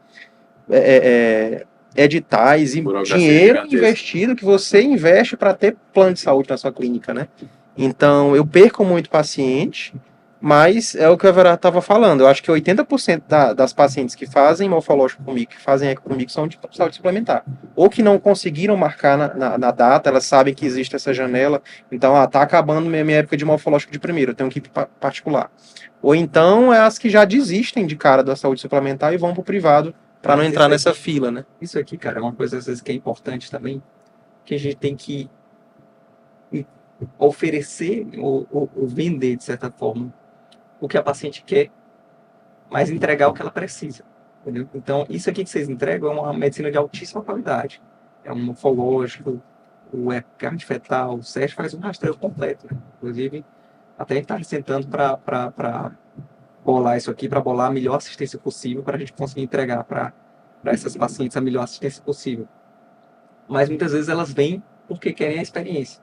editais e dinheiro investido que você investe para ter plano de saúde na sua clínica, né? Então, eu perco muito paciente, mas é o que o Everardo estava falando. Eu acho que 80% das pacientes que fazem morfológico comigo, que fazem eco comigo, são de saúde suplementar. Ou que não conseguiram marcar na data, elas sabem que existe essa janela, então, tá acabando minha época de morfológico de primeiro, eu tenho que ir particular. Ou então, é as que já desistem de cara da saúde suplementar e vão para o privado, para não entrar nessa fila, né? Isso aqui, cara, é uma coisa às vezes que é importante também, que a gente tem que oferecer ou vender, de certa forma, o que a paciente quer, mas entregar o que ela precisa. Entendeu? Então, isso aqui que vocês entregam é uma medicina de altíssima qualidade. É um morfológico, o ecocardio fetal, o SEST faz um rastreio completo, né? Inclusive, até a gente está sentando para bolar isso aqui, para bolar a melhor assistência possível, para a gente conseguir entregar para essas pacientes a melhor assistência possível. Mas muitas vezes elas vêm porque querem a experiência,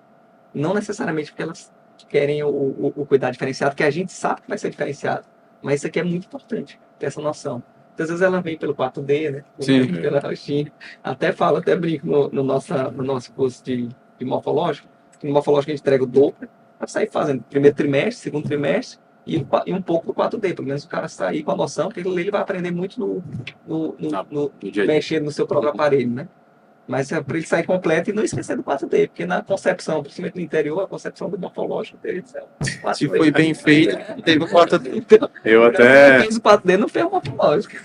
não necessariamente porque elas querem o cuidado diferenciado, que a gente sabe que vai ser diferenciado, mas isso aqui é muito importante, ter essa noção. Muitas vezes ela vem pelo 4D, né? Sim. Pela roxinha. Até falo, até brinco no nosso curso de morfológico. No morfológico a gente entrega o Doppler, para sair fazendo primeiro trimestre, segundo trimestre, e um pouco do 4D, pelo menos o cara sair com a noção, porque ele vai aprender muito no dia a dia. mexer no seu próprio aparelho, né? Mas é para ele sair completo e não esquecer do 4D, porque na concepção, principalmente no interior, a concepção do morfológico teria de ser 4D. Se foi bem feito, teve o 4D. Então, Eu até, fez o 4D, não fez o morfológico.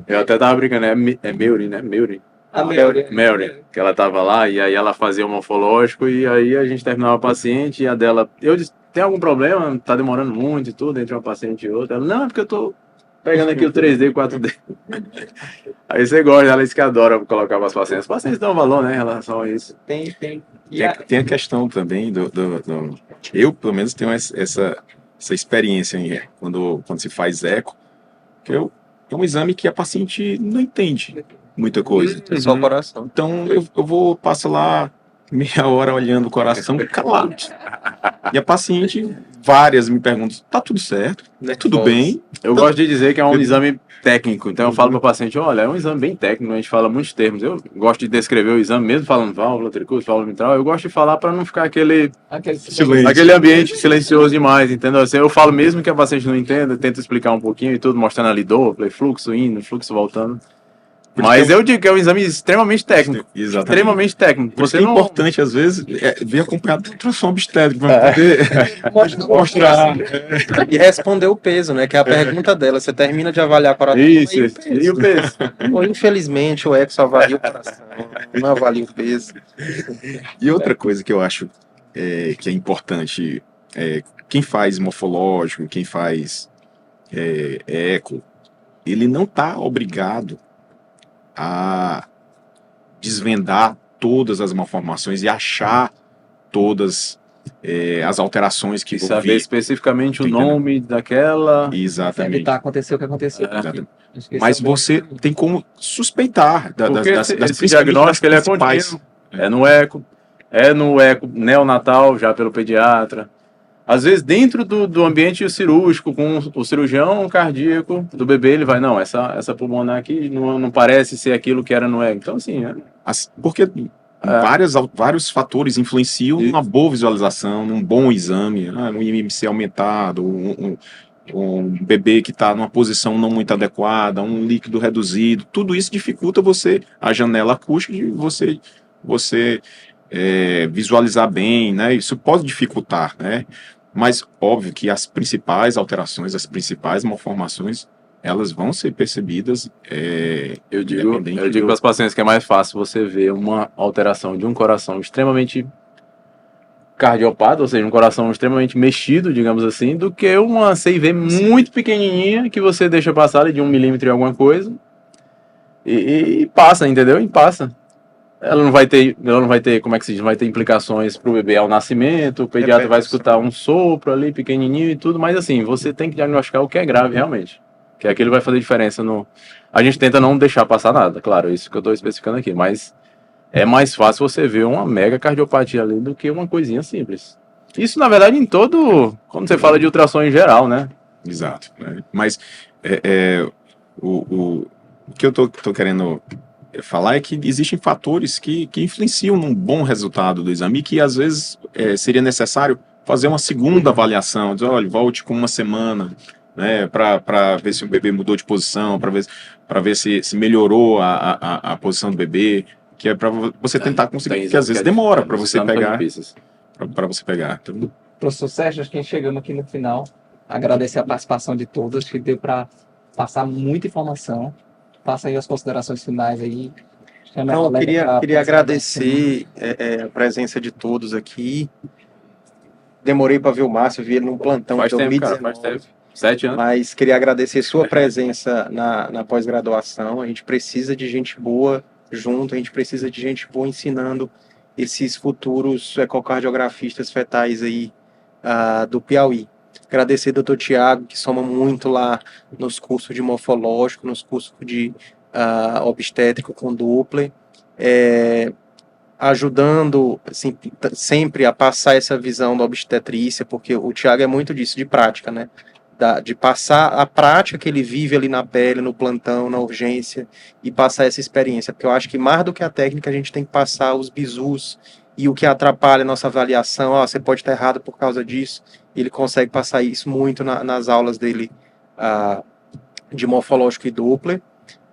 eu até tava brincando, é Meury, né? Meury. A Mary, que ela tava lá e aí ela fazia o morfológico e aí a gente terminava a paciente e a dela, eu disse, tem algum problema? Tá demorando muito e tudo entre uma paciente e outra. Ela, não, é porque eu tô pegando aqui o 3D e 4D. Aí você gosta, ela disse que adora colocar para as pacientes. Os pacientes dão valor, né, em relação a isso. Tem. Tem a questão também eu, pelo menos, tenho essa experiência quando se faz eco, que é um exame que a paciente não entende muita coisa. É só o coração. Então, eu passo lá meia hora olhando o coração calado. E a paciente, várias me perguntam, tá tudo certo? Tudo bem? Eu gosto de dizer que é um exame técnico, então eu falo para o paciente, olha, é um exame bem técnico, a gente fala muitos termos. Eu gosto de descrever o exame, mesmo falando válvula, tricúspide, válvula mitral, eu gosto de falar para não ficar aquele ambiente silencioso demais, entendeu? Assim, eu falo mesmo que a paciente não entenda, tento explicar um pouquinho e tudo, mostrando ali Doppler, fluxo indo, fluxo voltando. Mas eu digo que é um exame extremamente técnico. Exatamente. Extremamente técnico. Por isso que é importante, às vezes, vir acompanhado de ultrassom obstétrico, para poder mostrar. E responder o peso, né? Que é a pergunta dela. Você termina de avaliar o coração. Isso. E o peso? Ou, infelizmente, o ECO só avalia o coração, não avalia o peso. E outra coisa que eu acho que é importante, quem faz morfológico, quem faz eco, ele não está obrigado a desvendar todas as malformações e achar todas as alterações que vão saber vir. especificamente o nome daquela. Exatamente. Evitar acontecer o que aconteceu. Exatamente. Mas você tem como suspeitar Porque das esse diagnóstico ele é contínuo. É no eco neonatal, já pelo pediatra. Às vezes, dentro do ambiente cirúrgico, com o cirurgião cardíaco do bebê, ele vai, não, essa pulmonar aqui não parece ser aquilo que era no eco. Então, assim, porque vários fatores influenciam numa boa visualização, num bom exame, um IMC aumentado, um bebê que está numa posição não muito adequada, um líquido reduzido, tudo isso dificulta a janela acústica de você visualizar bem, né? Isso pode dificultar, né? Mas óbvio que as principais alterações, as principais malformações, elas vão ser percebidas. Eu digo para os pacientes que é mais fácil você ver uma alteração de um coração extremamente cardiopata, ou seja, um coração extremamente mexido, digamos assim, do que uma CIV muito pequenininha que você deixa passar ali de 1 milímetro e alguma coisa e passa, entendeu? E passa. Ela não vai ter, como é que se diz, não vai ter implicações para o bebê ao nascimento, o pediatra vai escutar um sopro ali, pequenininho e tudo, mas assim, você tem que diagnosticar o que é grave realmente, que aquilo vai fazer diferença A gente tenta não deixar passar nada, claro, isso que eu estou especificando aqui, mas é mais fácil você ver uma mega cardiopatia ali do que uma coisinha simples. Isso, na verdade, quando você fala de ultrassom em geral, né? Exato. Né? Mas o que eu tô querendo falar é que existem fatores que influenciam num bom resultado do exame, que às vezes seria necessário fazer uma segunda avaliação, dizer, olha, volte com uma semana, né, para ver se o bebê mudou de posição, para ver se melhorou a posição do bebê, que é para você tentar conseguir, porque às vezes demora para você pegar. Então, Professor Sérgio, acho que chegamos aqui no final. Agradecer a participação de todos, acho que deu para passar muita informação. Passa aí as considerações finais aí. Não, eu queria agradecer a presença de todos aqui. Demorei para ver o Márcio, vi ele num plantão em 2019. Faz tempo. 7 anos. Mas queria agradecer sua presença na pós-graduação. A gente precisa de gente boa junto, a gente precisa de gente boa ensinando esses futuros ecocardiografistas fetais aí do Piauí. Agradecer ao Dr. Tiago, que soma muito lá nos cursos de morfológico, nos cursos de obstétrico com Doppler, ajudando assim, sempre a passar essa visão da obstetrícia, porque o Tiago é muito disso, de prática, né? De passar a prática que ele vive ali na pele, no plantão, na urgência, e passar essa experiência, porque eu acho que mais do que a técnica, a gente tem que passar os bizus e o que atrapalha a nossa avaliação. Você pode estar errado por causa disso. Ele consegue passar isso muito nas aulas dele de morfológico e Doppler.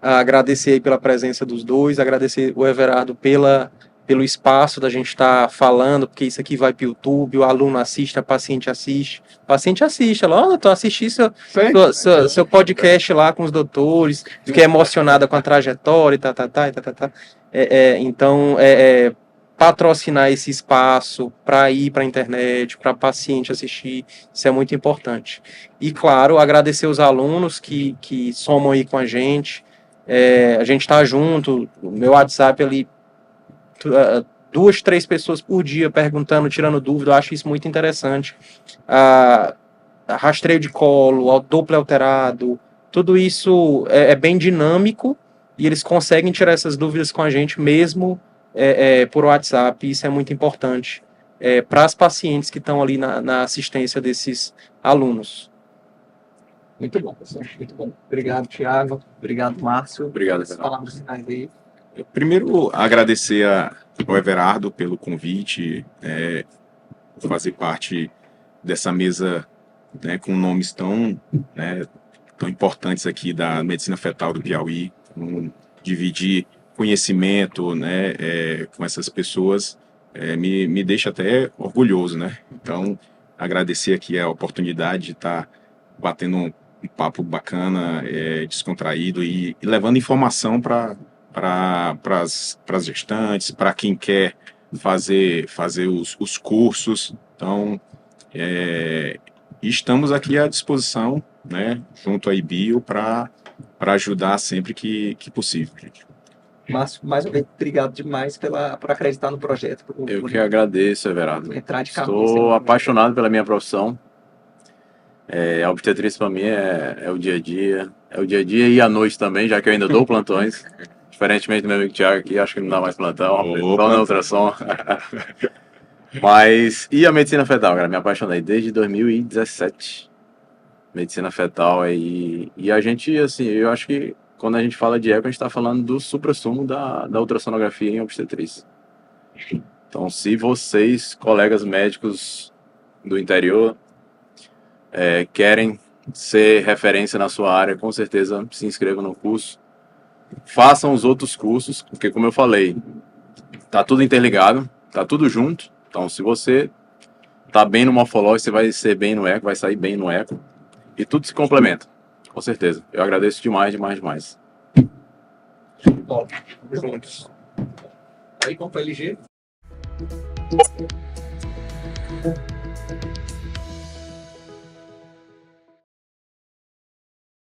Agradecer aí pela presença dos dois, agradecer o Everardo pelo espaço da gente estar falando, porque isso aqui vai para o YouTube, o aluno assiste, a paciente assiste. O paciente assiste, ela, tu assisti seu podcast lá com os doutores, fiquei emocionada com a trajetória, Então, patrocinar esse espaço para ir para a internet, para paciente assistir, isso é muito importante. E, claro, agradecer os alunos que somam aí com a gente. A gente está junto, o meu WhatsApp ali, 2, 3 pessoas por dia perguntando, tirando dúvida, eu acho isso muito interessante. Rastreio de colo, Doppler alterado, tudo isso é bem dinâmico e eles conseguem tirar essas dúvidas com a gente mesmo por WhatsApp, e isso é muito importante para as pacientes que estão ali na assistência desses alunos. Muito bom, pessoal. Muito bom. Obrigado, Thiago. Obrigado, Márcio. Obrigado, As palavras finais aí. Primeiro, agradecer ao Everardo pelo convite, fazer parte dessa mesa, né, com nomes tão importantes aqui da medicina fetal do Piauí, dividir conhecimento, né, com essas pessoas, me deixa até orgulhoso, né? Então, agradecer aqui a oportunidade de estar batendo um papo bacana, descontraído e levando informação para as gestantes, para quem quer fazer os cursos. Então, estamos aqui à disposição, né, junto à IBIO, para ajudar sempre que possível, gente. Márcio, mais uma vez, obrigado demais por acreditar no projeto. Eu que agradeço, Everardo. Entrar de cabeça. Estou apaixonado pela minha profissão. A obstetrícia para mim é o dia a dia. É o dia a dia e a noite também, já que eu ainda dou plantões. Diferentemente do meu amigo Thiago aqui, acho que não dá mais plantão. Só na ultrassom. Mas, e a medicina fetal, cara? Me apaixonei desde 2017. Medicina fetal e a gente, assim, eu acho que quando a gente fala de eco, a gente está falando do suprassumo da ultrassonografia em obstetrícia. Então, se vocês, colegas médicos do interior, querem ser referência na sua área, com certeza se inscrevam no curso. Façam os outros cursos, porque, como eu falei, tá tudo interligado, tá tudo junto. Então, se você tá bem no morfológico, você vai ser bem no eco, vai sair bem no eco. E tudo se complementa, com certeza. Eu agradeço demais, demais, demais. Bom, juntos. Aí, como foi ligeiro?